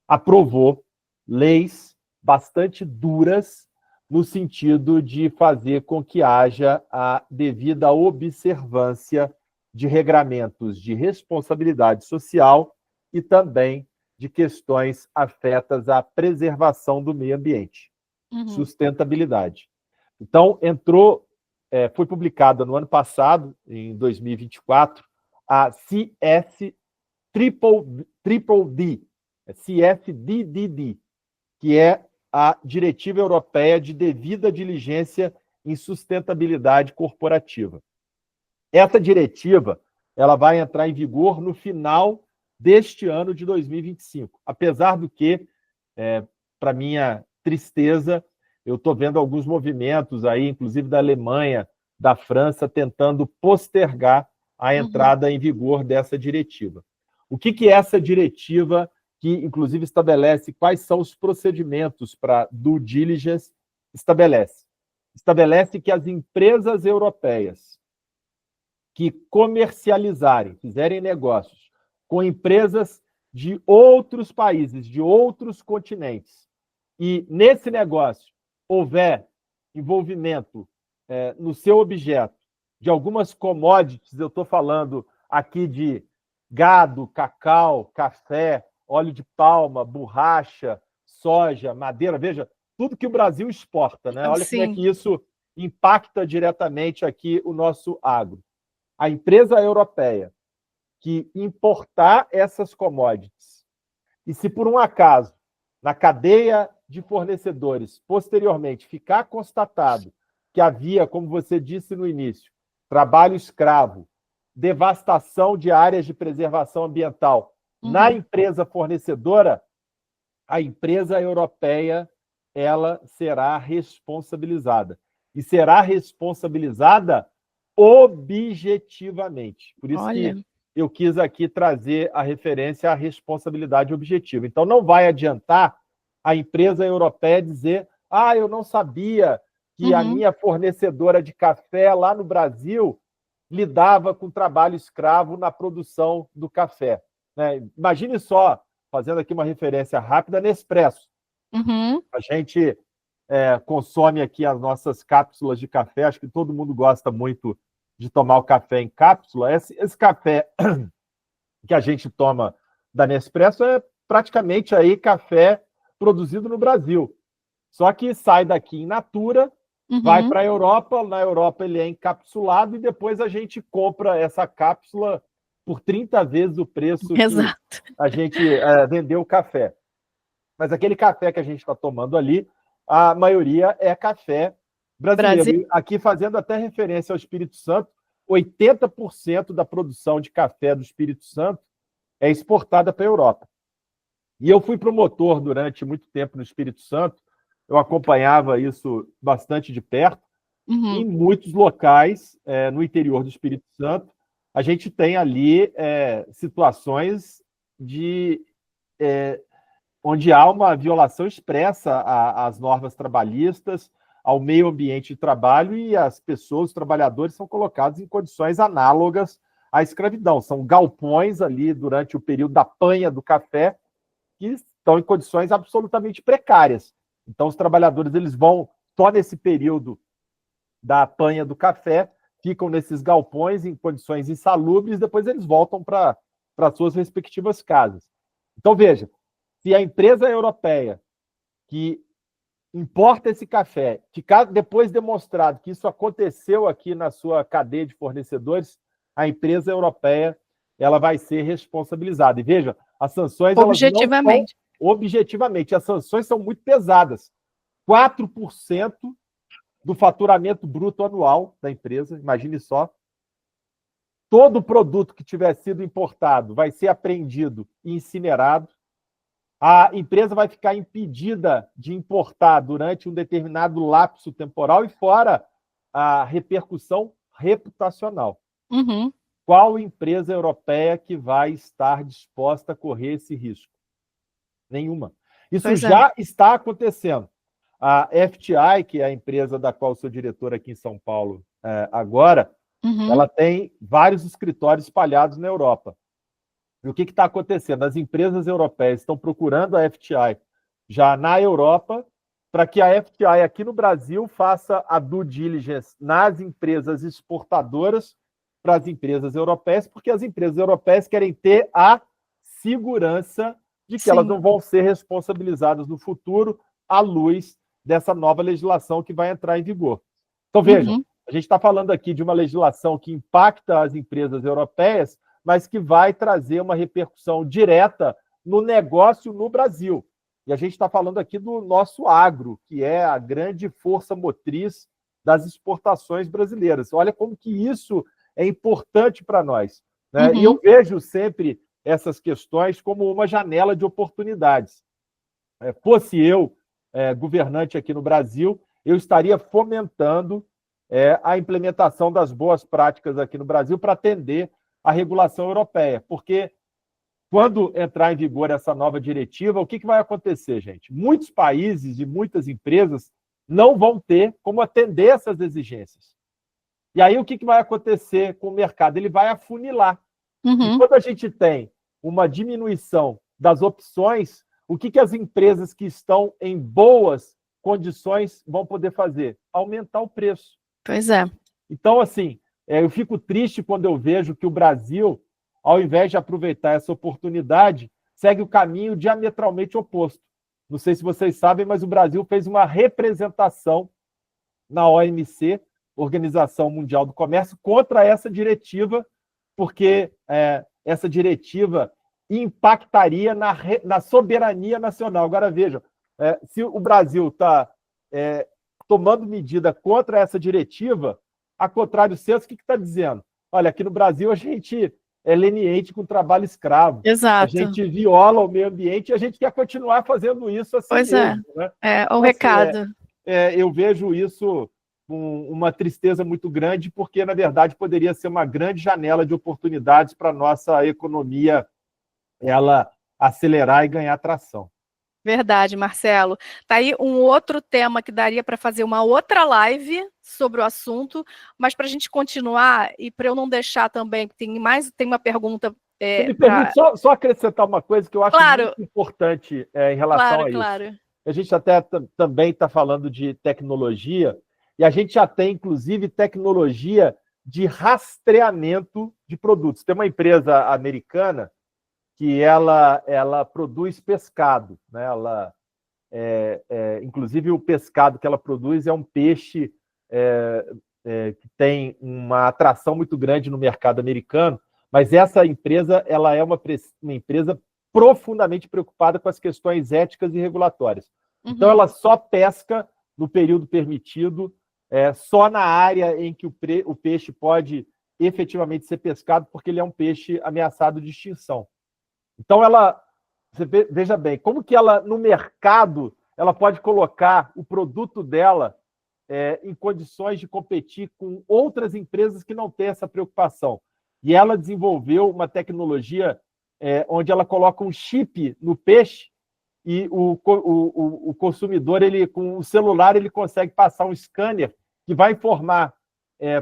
aprovou leis bastante duras no sentido de fazer com que haja a devida observância de regramentos de responsabilidade social e também de questões afetas à preservação do meio ambiente, sustentabilidade. Então, foi publicada no ano passado, em 2024, a CSDDD, que é a Diretiva Europeia de Devida Diligência em Sustentabilidade Corporativa. Essa diretiva ela vai entrar em vigor no final deste ano de 2025, apesar do que, para minha tristeza, eu estou vendo alguns movimentos aí, inclusive da Alemanha, da França, tentando postergar a entrada em vigor dessa diretiva. O que é essa diretiva que, inclusive, estabelece quais são os procedimentos para due diligence? Estabelece que as empresas europeias que comercializarem, fizerem negócios com empresas de outros países, de outros continentes, e nesse negócio houver envolvimento no seu objeto de algumas commodities, eu estou falando aqui de gado, cacau, café, óleo de palma, borracha, soja, madeira, veja, tudo que o Brasil exporta, né? Olha como é Sim. que isso impacta diretamente aqui o nosso agro. A empresa europeia que importar essas commodities, e se por um acaso, na cadeia de fornecedores, posteriormente, ficar constatado que havia, como você disse no início, trabalho escravo, devastação de áreas de preservação ambiental na empresa fornecedora, a empresa europeia ela será responsabilizada. E será responsabilizada objetivamente. Por isso Olha. que eu quis aqui trazer a referência à responsabilidade objetiva. Então, não vai adiantar a empresa europeia dizer: ah, eu não sabia que a minha fornecedora de café lá no Brasil lidava com trabalho escravo na produção do café. Né? Imagine só, fazendo aqui uma referência rápida, Nespresso. A gente consome aqui as nossas cápsulas de café, acho que todo mundo gosta muito de tomar o café em cápsula. Esse café que a gente toma da Nespresso é praticamente aí café produzido no Brasil. Só que sai daqui in natura, vai para a Europa, na Europa ele é encapsulado e depois a gente compra essa cápsula por 30 vezes o preço que Exato. a gente vendeu o café. Mas aquele café que a gente está tomando ali, a maioria é café brasileiro. Brasil. E aqui, fazendo até referência ao Espírito Santo, 80% da produção de café do Espírito Santo é exportada para a Europa. E eu fui promotor durante muito tempo no Espírito Santo, eu acompanhava isso bastante de perto. Em muitos locais, no interior do Espírito Santo, a gente tem ali situações onde há uma violação expressa às normas trabalhistas, ao meio ambiente de trabalho, e as pessoas, os trabalhadores, são colocados em condições análogas à escravidão. São galpões ali durante o período da panha do café, que estão em condições absolutamente precárias. Então, os trabalhadores eles vão só nesse período da apanha do café, ficam nesses galpões em condições insalubres, depois eles voltam para suas respectivas casas. Então, veja, se a empresa europeia que importa esse café, ficar depois demonstrado que isso aconteceu aqui na sua cadeia de fornecedores, a empresa europeia ela vai ser responsabilizada. E veja, as sanções Objetivamente. Elas não são objetivamente, as sanções são muito pesadas. 4% do faturamento bruto anual da empresa, imagine só. Todo produto que tiver sido importado vai ser apreendido e incinerado. A empresa vai ficar impedida de importar durante um determinado lapso temporal e fora a repercussão reputacional. Qual empresa europeia que vai estar disposta a correr esse risco? Nenhuma. Isso já está acontecendo. A FTI, que é a empresa da qual sou diretor aqui em São Paulo agora, ela tem vários escritórios espalhados na Europa. E o que está acontecendo? As empresas europeias estão procurando a FTI já na Europa para que a FTI aqui no Brasil faça a due diligence nas empresas exportadoras para as empresas europeias, porque as empresas europeias querem ter a segurança de que elas não vão ser responsabilizadas no futuro à luz dessa nova legislação que vai entrar em vigor. Então, vejam, a gente está falando aqui de uma legislação que impacta as empresas europeias, mas que vai trazer uma repercussão direta no negócio no Brasil. E a gente está falando aqui do nosso agro, que é a grande força motriz das exportações brasileiras. Olha como que isso é importante para nós. Né? E eu vejo sempre essas questões como uma janela de oportunidades. Fosse eu governante aqui no Brasil, eu estaria fomentando a implementação das boas práticas aqui no Brasil para atender a regulação europeia, porque quando entrar em vigor essa nova diretiva, o que vai acontecer, gente? Muitos países e muitas empresas não vão ter como atender essas exigências. E aí o que vai acontecer com o mercado? Ele vai afunilar. E quando a gente tem uma diminuição das opções, o que as empresas que estão em boas condições vão poder fazer? Aumentar o preço. Pois é. Então, assim, eu fico triste quando eu vejo que o Brasil ao invés de aproveitar essa oportunidade, segue o caminho diametralmente oposto. Não sei se vocês sabem, mas o Brasil fez uma representação na OMC, Organização Mundial do Comércio, contra essa diretiva, porque essa diretiva impactaria na soberania nacional. Agora, vejam, se o Brasil está tomando medida contra essa diretiva, a contrário senso, o que está dizendo? Olha, aqui no Brasil a gente é leniente com o trabalho escravo. Exato. A gente viola o meio ambiente e a gente quer continuar fazendo isso assim pois mesmo. Né? É o recado. Eu vejo isso com uma tristeza muito grande, porque, na verdade, poderia ser uma grande janela de oportunidades para a nossa economia ela acelerar e ganhar tração. Verdade, Marcelo. Tá aí um outro tema que daria para fazer uma outra live sobre o assunto, mas para a gente continuar e para eu não deixar também, tem uma pergunta. Você me permite só acrescentar uma coisa que eu acho muito importante em relação a isso. Claro. A gente até também está falando de tecnologia, e a gente já tem, inclusive, tecnologia de rastreamento de produtos. Tem uma empresa americana que ela produz pescado, né? Inclusive, o pescado que ela produz é um peixe que tem uma atração muito grande no mercado americano, mas essa empresa ela é uma empresa profundamente preocupada com as questões éticas e regulatórias. Então, ela só pesca no período permitido, só na área em que o peixe pode efetivamente ser pescado, porque ele é um peixe ameaçado de extinção. Então, você veja bem, como que ela, no mercado, ela pode colocar o produto dela em condições de competir com outras empresas que não têm essa preocupação. E ela desenvolveu uma tecnologia onde ela coloca um chip no peixe e o consumidor, com o celular, ele consegue passar um scanner que vai informar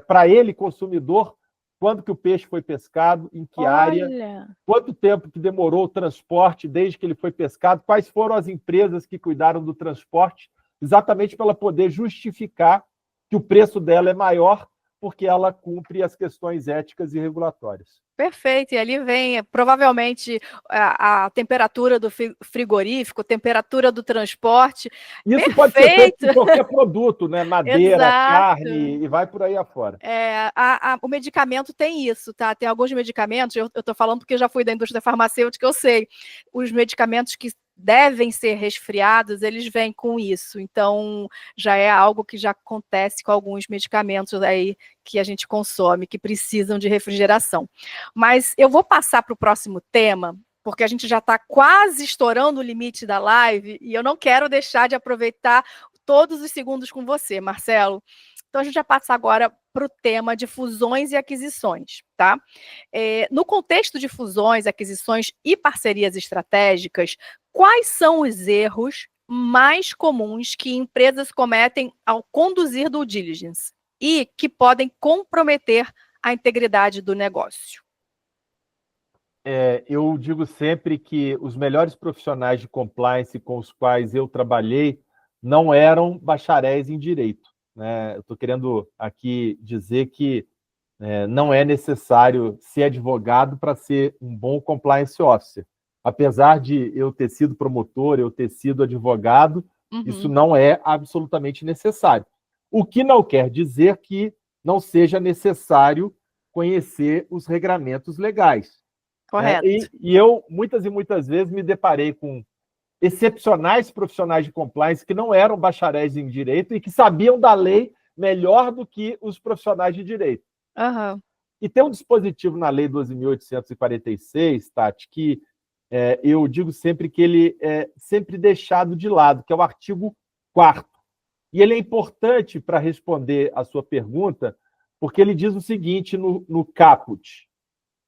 para ele, consumidor, quando que o peixe foi pescado, em que área, quanto tempo que demorou o transporte desde que ele foi pescado, quais foram as empresas que cuidaram do transporte, exatamente para ela poder justificar que o preço dela é maior porque ela cumpre as questões éticas e regulatórias. Perfeito, e ali vem provavelmente a temperatura do frigorífico, temperatura do transporte. Isso Perfeito. Pode ser feito com qualquer produto, né? Madeira, carne, e vai por aí afora. O medicamento tem isso, tá? Tem alguns medicamentos, eu estou falando porque eu já fui da indústria farmacêutica, eu sei. Os medicamentos que devem ser resfriados, eles vêm com isso. Então, já é algo que já acontece com alguns medicamentos aí que a gente consome, que precisam de refrigeração. Mas eu vou passar para o próximo tema, porque a gente já está quase estourando o limite da live, e eu não quero deixar de aproveitar todos os segundos com você, Marcelo. Então, a gente vai passar agora para o tema de fusões e aquisições, tá? No contexto de fusões, aquisições e parcerias estratégicas, quais são os erros mais comuns que empresas cometem ao conduzir due diligence e que podem comprometer a integridade do negócio? Eu digo sempre que os melhores profissionais de compliance com os quais eu trabalhei não eram bacharéis em direito. Né? Eu estou querendo aqui dizer que não é necessário ser advogado para ser um bom compliance officer. Apesar de eu ter sido promotor, eu ter sido advogado, isso não é absolutamente necessário. O que não quer dizer que não seja necessário conhecer os regramentos legais. Correto. E eu, muitas e muitas vezes, me deparei com excepcionais profissionais de compliance que não eram bacharéis em direito e que sabiam da lei melhor do que os profissionais de direito. E tem um dispositivo na Lei 12.846, Tati, que eu digo sempre que ele é sempre deixado de lado, que é o artigo 4º. E ele é importante para responder a sua pergunta, porque ele diz o seguinte no caput: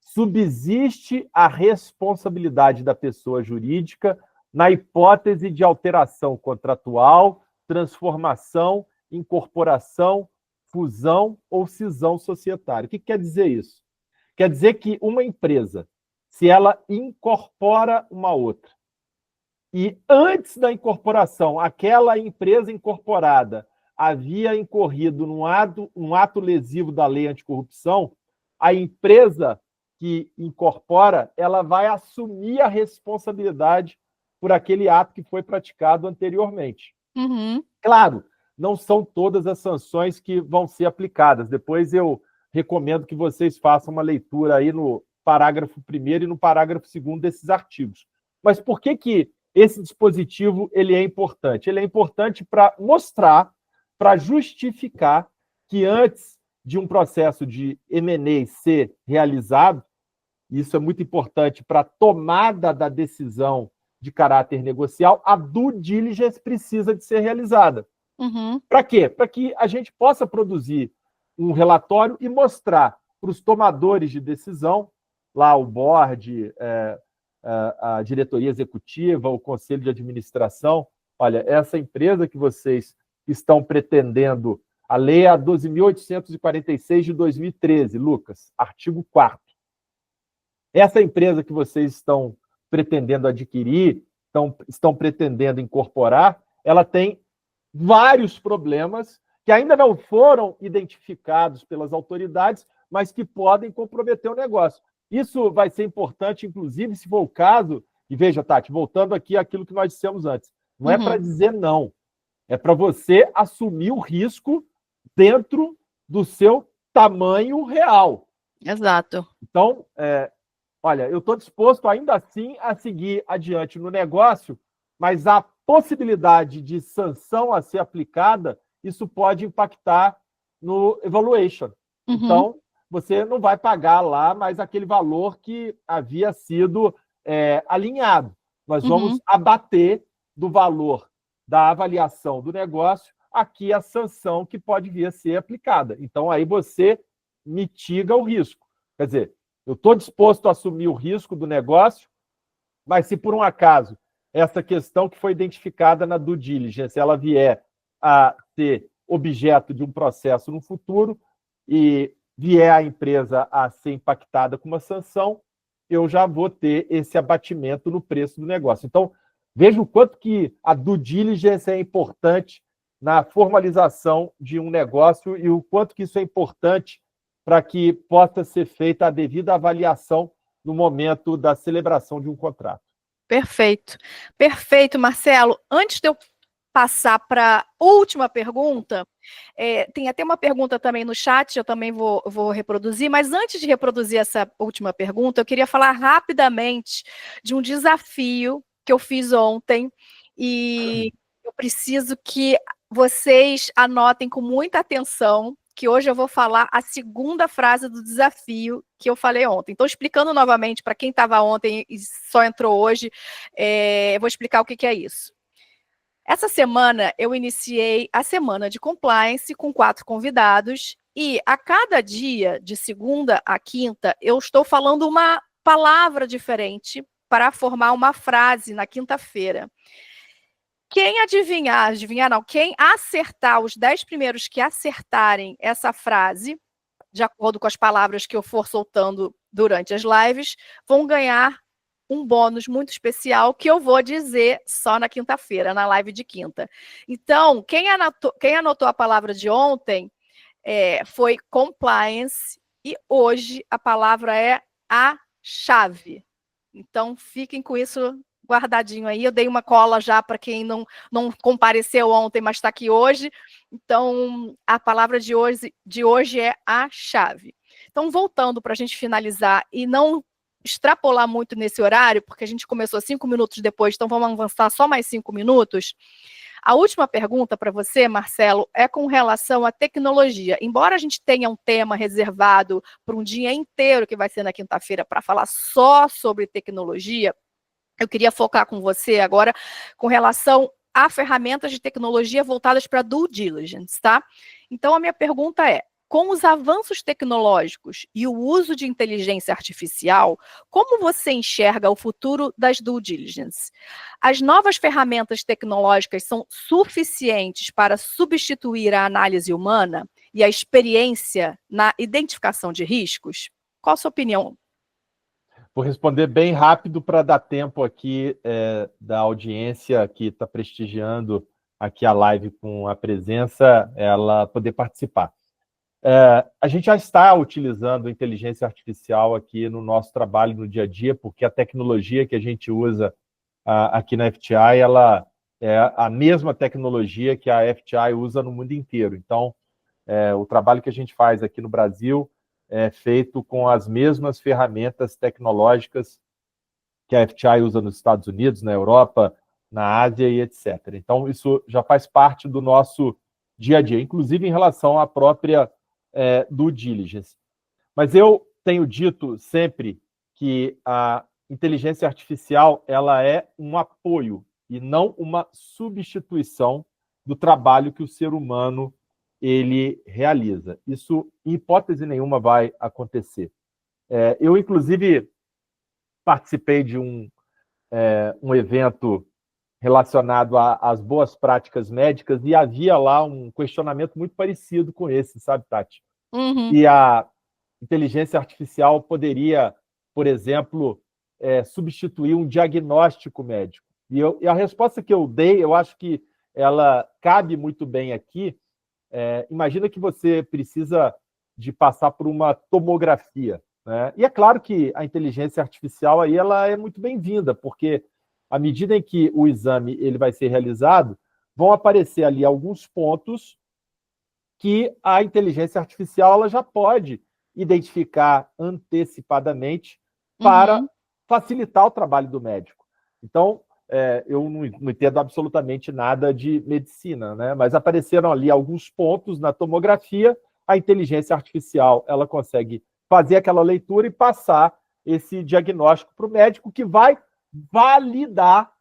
subsiste a responsabilidade da pessoa jurídica na hipótese de alteração contratual, transformação, incorporação, fusão ou cisão societária. O que quer dizer isso? Quer dizer que uma empresa, se ela incorpora uma outra, e antes da incorporação, aquela empresa incorporada havia incorrido num ato lesivo da lei anticorrupção, a empresa que incorpora, ela vai assumir a responsabilidade por aquele ato que foi praticado anteriormente. Uhum. Claro, não são todas as sanções que vão ser aplicadas. Depois eu recomendo que vocês façam uma leitura aí no parágrafo 1º e no parágrafo 2º desses artigos. Mas por que esse dispositivo ele é importante? Ele é importante para mostrar, para justificar que antes de um processo de M&A ser realizado, isso é muito importante para a tomada da decisão de caráter negocial, a due diligence precisa de ser realizada. Uhum. Para quê? Para que a gente possa produzir um relatório e mostrar para os tomadores de decisão, lá o board, a diretoria executiva, o conselho de administração, olha, essa empresa que vocês estão pretendendo, a lei é a 12.846 de 2013, Lucas, artigo 4º. Essa empresa que vocês estão pretendendo adquirir, estão pretendendo incorporar, ela tem vários problemas que ainda não foram identificados pelas autoridades, mas que podem comprometer o negócio. Isso vai ser importante, inclusive, se for o caso, e veja, Tati, voltando aqui àquilo que nós dissemos antes, não é para dizer não, é para você assumir o risco dentro do seu tamanho real. Exato. Então, olha, eu estou disposto ainda assim a seguir adiante no negócio, mas a possibilidade de sanção a ser aplicada, isso pode impactar no evaluation. Uhum. Então, você não vai pagar lá mais aquele valor que havia sido alinhado. Nós vamos abater do valor da avaliação do negócio aqui a sanção que pode vir a ser aplicada. Então, aí você mitiga o risco. Quer dizer, eu estou disposto a assumir o risco do negócio, mas se por um acaso essa questão que foi identificada na due diligence, ela vier a ser objeto de um processo no futuro e vier a empresa a ser impactada com uma sanção, eu já vou ter esse abatimento no preço do negócio. Então, veja o quanto que a due diligence é importante na formalização de um negócio e o quanto que isso é importante para que possa ser feita a devida avaliação no momento da celebração de um contrato. Perfeito. Perfeito, Marcelo. Antes de eu passar para a última pergunta, tem até uma pergunta também no chat, eu também vou reproduzir, mas antes de reproduzir essa última pergunta, eu queria falar rapidamente de um desafio que eu fiz ontem e eu preciso que vocês anotem com muita atenção, que hoje eu vou falar a segunda frase do desafio que eu falei ontem. Então, explicando novamente para quem estava ontem e só entrou hoje, vou explicar o que é isso. Essa semana, eu iniciei a semana de compliance com 4 convidados e a cada dia, de segunda a quinta, eu estou falando uma palavra diferente para formar uma frase na quinta-feira. Quem adivinhar não, quem acertar, os 10 primeiros que acertarem essa frase, de acordo com as palavras que eu for soltando durante as lives, vão ganhar um bônus muito especial que eu vou dizer só na quinta-feira, na live de quinta. Então, quem anotou a palavra de ontem foi compliance e hoje a palavra é a chave. Então, fiquem com isso guardadinho aí. Eu dei uma cola já para quem não compareceu ontem, mas está aqui hoje. Então, a palavra de hoje é a chave. Então, voltando para a gente finalizar e não extrapolar muito nesse horário, porque a gente começou 5 minutos depois, então vamos avançar só mais 5 minutos. A última pergunta para você, Marcelo, é com relação à tecnologia. Embora a gente tenha um tema reservado para um dia inteiro, que vai ser na quinta-feira, para falar só sobre tecnologia, eu queria focar com você agora com relação a ferramentas de tecnologia voltadas para due diligence, tá? Então, a minha pergunta é, com os avanços tecnológicos e o uso de inteligência artificial, como você enxerga o futuro das due diligence? As novas ferramentas tecnológicas são suficientes para substituir a análise humana e a experiência na identificação de riscos? Qual a sua opinião? Vou responder bem rápido para dar tempo aqui da audiência que está prestigiando aqui a live com a presença, ela poder participar. A gente já está utilizando inteligência artificial aqui no nosso trabalho no dia a dia, porque a tecnologia que a gente usa aqui na FTI, ela é a mesma tecnologia que a FTI usa no mundo inteiro. Então, o trabalho que a gente faz aqui no Brasil é feito com as mesmas ferramentas tecnológicas que a FTI usa nos Estados Unidos, na Europa, na Ásia e etc. Então, isso já faz parte do nosso dia a dia, inclusive em relação à própria due diligence. Mas eu tenho dito sempre que a inteligência artificial ela é um apoio e não uma substituição do trabalho que o ser humano ele realiza. Isso, em hipótese nenhuma, vai acontecer. Eu, inclusive, participei de um evento relacionado às boas práticas médicas e havia lá um questionamento muito parecido com esse, sabe, Tati? Uhum. E a inteligência artificial poderia, por exemplo, substituir um diagnóstico médico. E a resposta que eu dei, eu acho que ela cabe muito bem aqui. Imagina que você precisa de passar por uma tomografia, né? E é claro que a inteligência artificial aí ela é muito bem-vinda, porque à medida em que o exame ele vai ser realizado, vão aparecer ali alguns pontos que a inteligência artificial ela já pode identificar antecipadamente para facilitar o trabalho do médico. Então, eu não entendo absolutamente nada de medicina, né? Mas apareceram ali alguns pontos na tomografia, a inteligência artificial ela consegue fazer aquela leitura e passar esse diagnóstico para o médico, que vai validar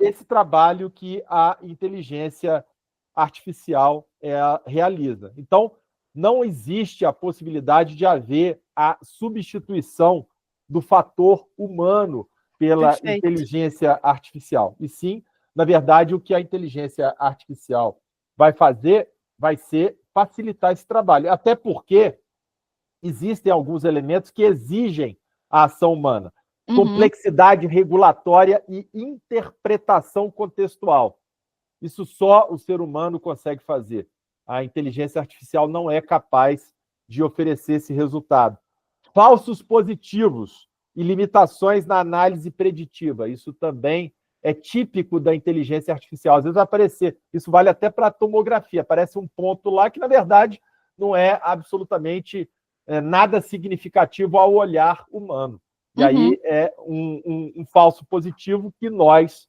esse trabalho que a inteligência artificial realiza. Então, não existe a possibilidade de haver a substituição do fator humano pela inteligência artificial. E sim, na verdade, o que a inteligência artificial vai fazer vai ser facilitar esse trabalho. Até porque existem alguns elementos que exigem a ação humana. Complexidade regulatória e interpretação contextual. Isso só o ser humano consegue fazer. A inteligência artificial não é capaz de oferecer esse resultado. Falsos positivos e limitações na análise preditiva. Isso também é típico da inteligência artificial. Às vezes vai aparecer, isso vale até para a tomografia, aparece um ponto lá que, na verdade, não é absolutamente nada significativo ao olhar humano. E aí é um falso positivo que nós,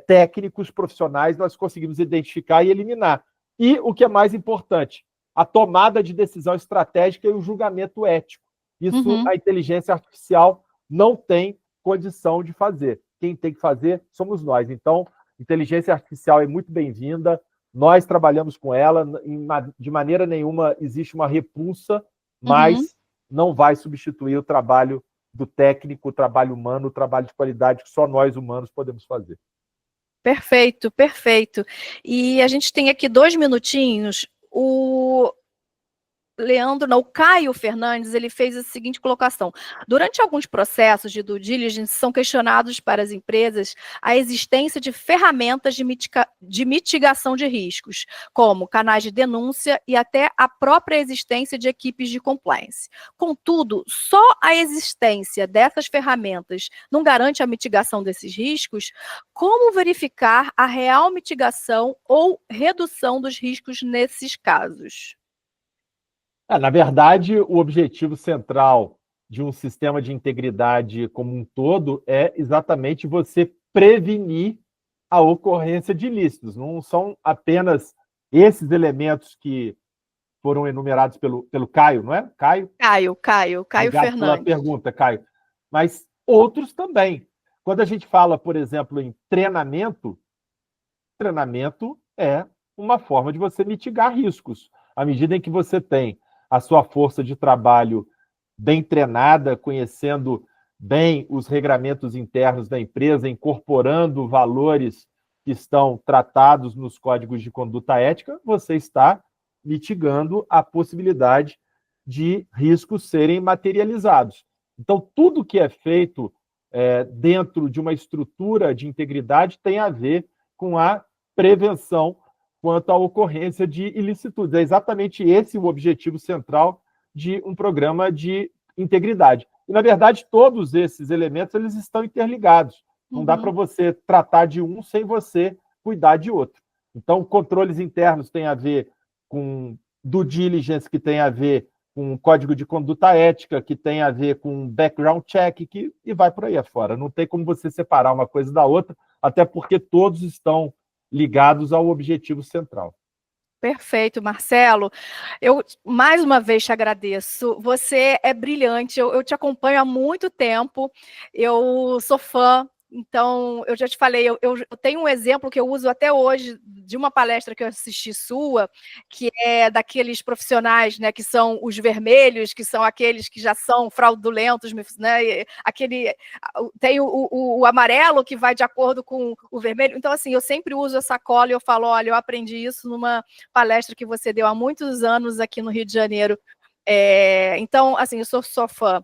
técnicos, profissionais, nós conseguimos identificar e eliminar. E o que é mais importante, a tomada de decisão estratégica e o julgamento ético. Isso a inteligência artificial não tem condição de fazer. Quem tem que fazer somos nós. Então, inteligência artificial é muito bem-vinda, nós trabalhamos com ela, de maneira nenhuma existe uma repulsa, mas não vai substituir o trabalho do técnico, o trabalho humano, o trabalho de qualidade que só nós humanos podemos fazer. Perfeito, perfeito. E a gente tem aqui 2 minutinhos. O Caio Fernandes, ele fez a seguinte colocação: durante alguns processos de due diligence, são questionados para as empresas a existência de ferramentas de mitigação de riscos, como canais de denúncia e até a própria existência de equipes de compliance. Contudo, só a existência dessas ferramentas não garante a mitigação desses riscos. Como verificar a real mitigação ou redução dos riscos nesses casos? Na verdade, o objetivo central de um sistema de integridade como um todo é exatamente você prevenir a ocorrência de ilícitos. Não são apenas esses elementos que foram enumerados pelo Caio, não é? Caio Fernandes. Pela pergunta, Caio. Mas outros também. Quando a gente fala, por exemplo, em treinamento é uma forma de você mitigar riscos. À medida em que você tem a sua força de trabalho bem treinada, conhecendo bem os regramentos internos da empresa, incorporando valores que estão tratados nos códigos de conduta ética, você está mitigando a possibilidade de riscos serem materializados. Então, tudo que é feito dentro de uma estrutura de integridade tem a ver com a prevenção quanto à ocorrência de ilicitudes. É exatamente esse o objetivo central de um programa de integridade. E, na verdade, todos esses elementos eles estão interligados. Não dá para você tratar de um sem você cuidar de outro. Então, controles internos têm a ver com due diligence, que tem a ver com código de conduta ética, que tem a ver com background check, e vai por aí afora. Não tem como você separar uma coisa da outra, até porque todos estão ligados ao objetivo central. Perfeito, Marcelo. Eu, mais uma vez, te agradeço. Você é brilhante, eu te acompanho há muito tempo, eu sou fã. Então, eu já te falei, eu tenho um exemplo que eu uso até hoje, de uma palestra que eu assisti sua, que é daqueles profissionais, né, que são os vermelhos, que são aqueles que já são fraudulentos, né, tem o amarelo que vai de acordo com o vermelho. Então, assim, eu sempre uso essa cola e eu falo, olha, eu aprendi isso numa palestra que você deu há muitos anos aqui no Rio de Janeiro. Então, assim, eu sou fã.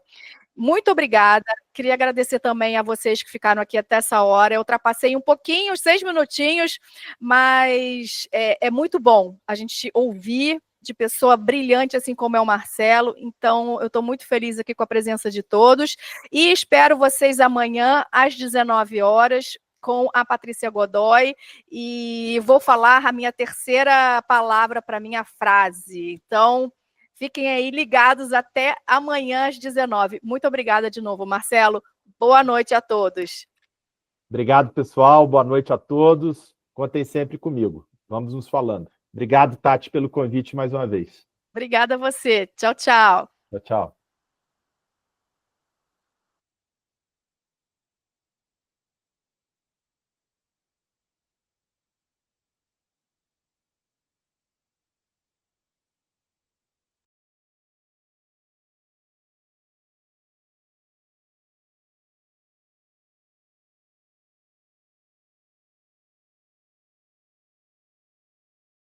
Muito obrigada. Queria agradecer também a vocês que ficaram aqui até essa hora. Eu ultrapassei um pouquinho, 6 minutinhos, mas é muito bom a gente ouvir de pessoa brilhante, assim como é o Marcelo. Então, eu estou muito feliz aqui com a presença de todos. E espero vocês amanhã, às 19 horas, com a Patrícia Godoy. E vou falar a minha terceira palavra para minha frase. Então, fiquem aí ligados até amanhã às 19. Muito obrigada de novo, Marcelo. Boa noite a todos. Obrigado, pessoal. Boa noite a todos. Contem sempre comigo. Vamos nos falando. Obrigado, Tati, pelo convite mais uma vez. Obrigada a você. Tchau, tchau. Tchau, tchau.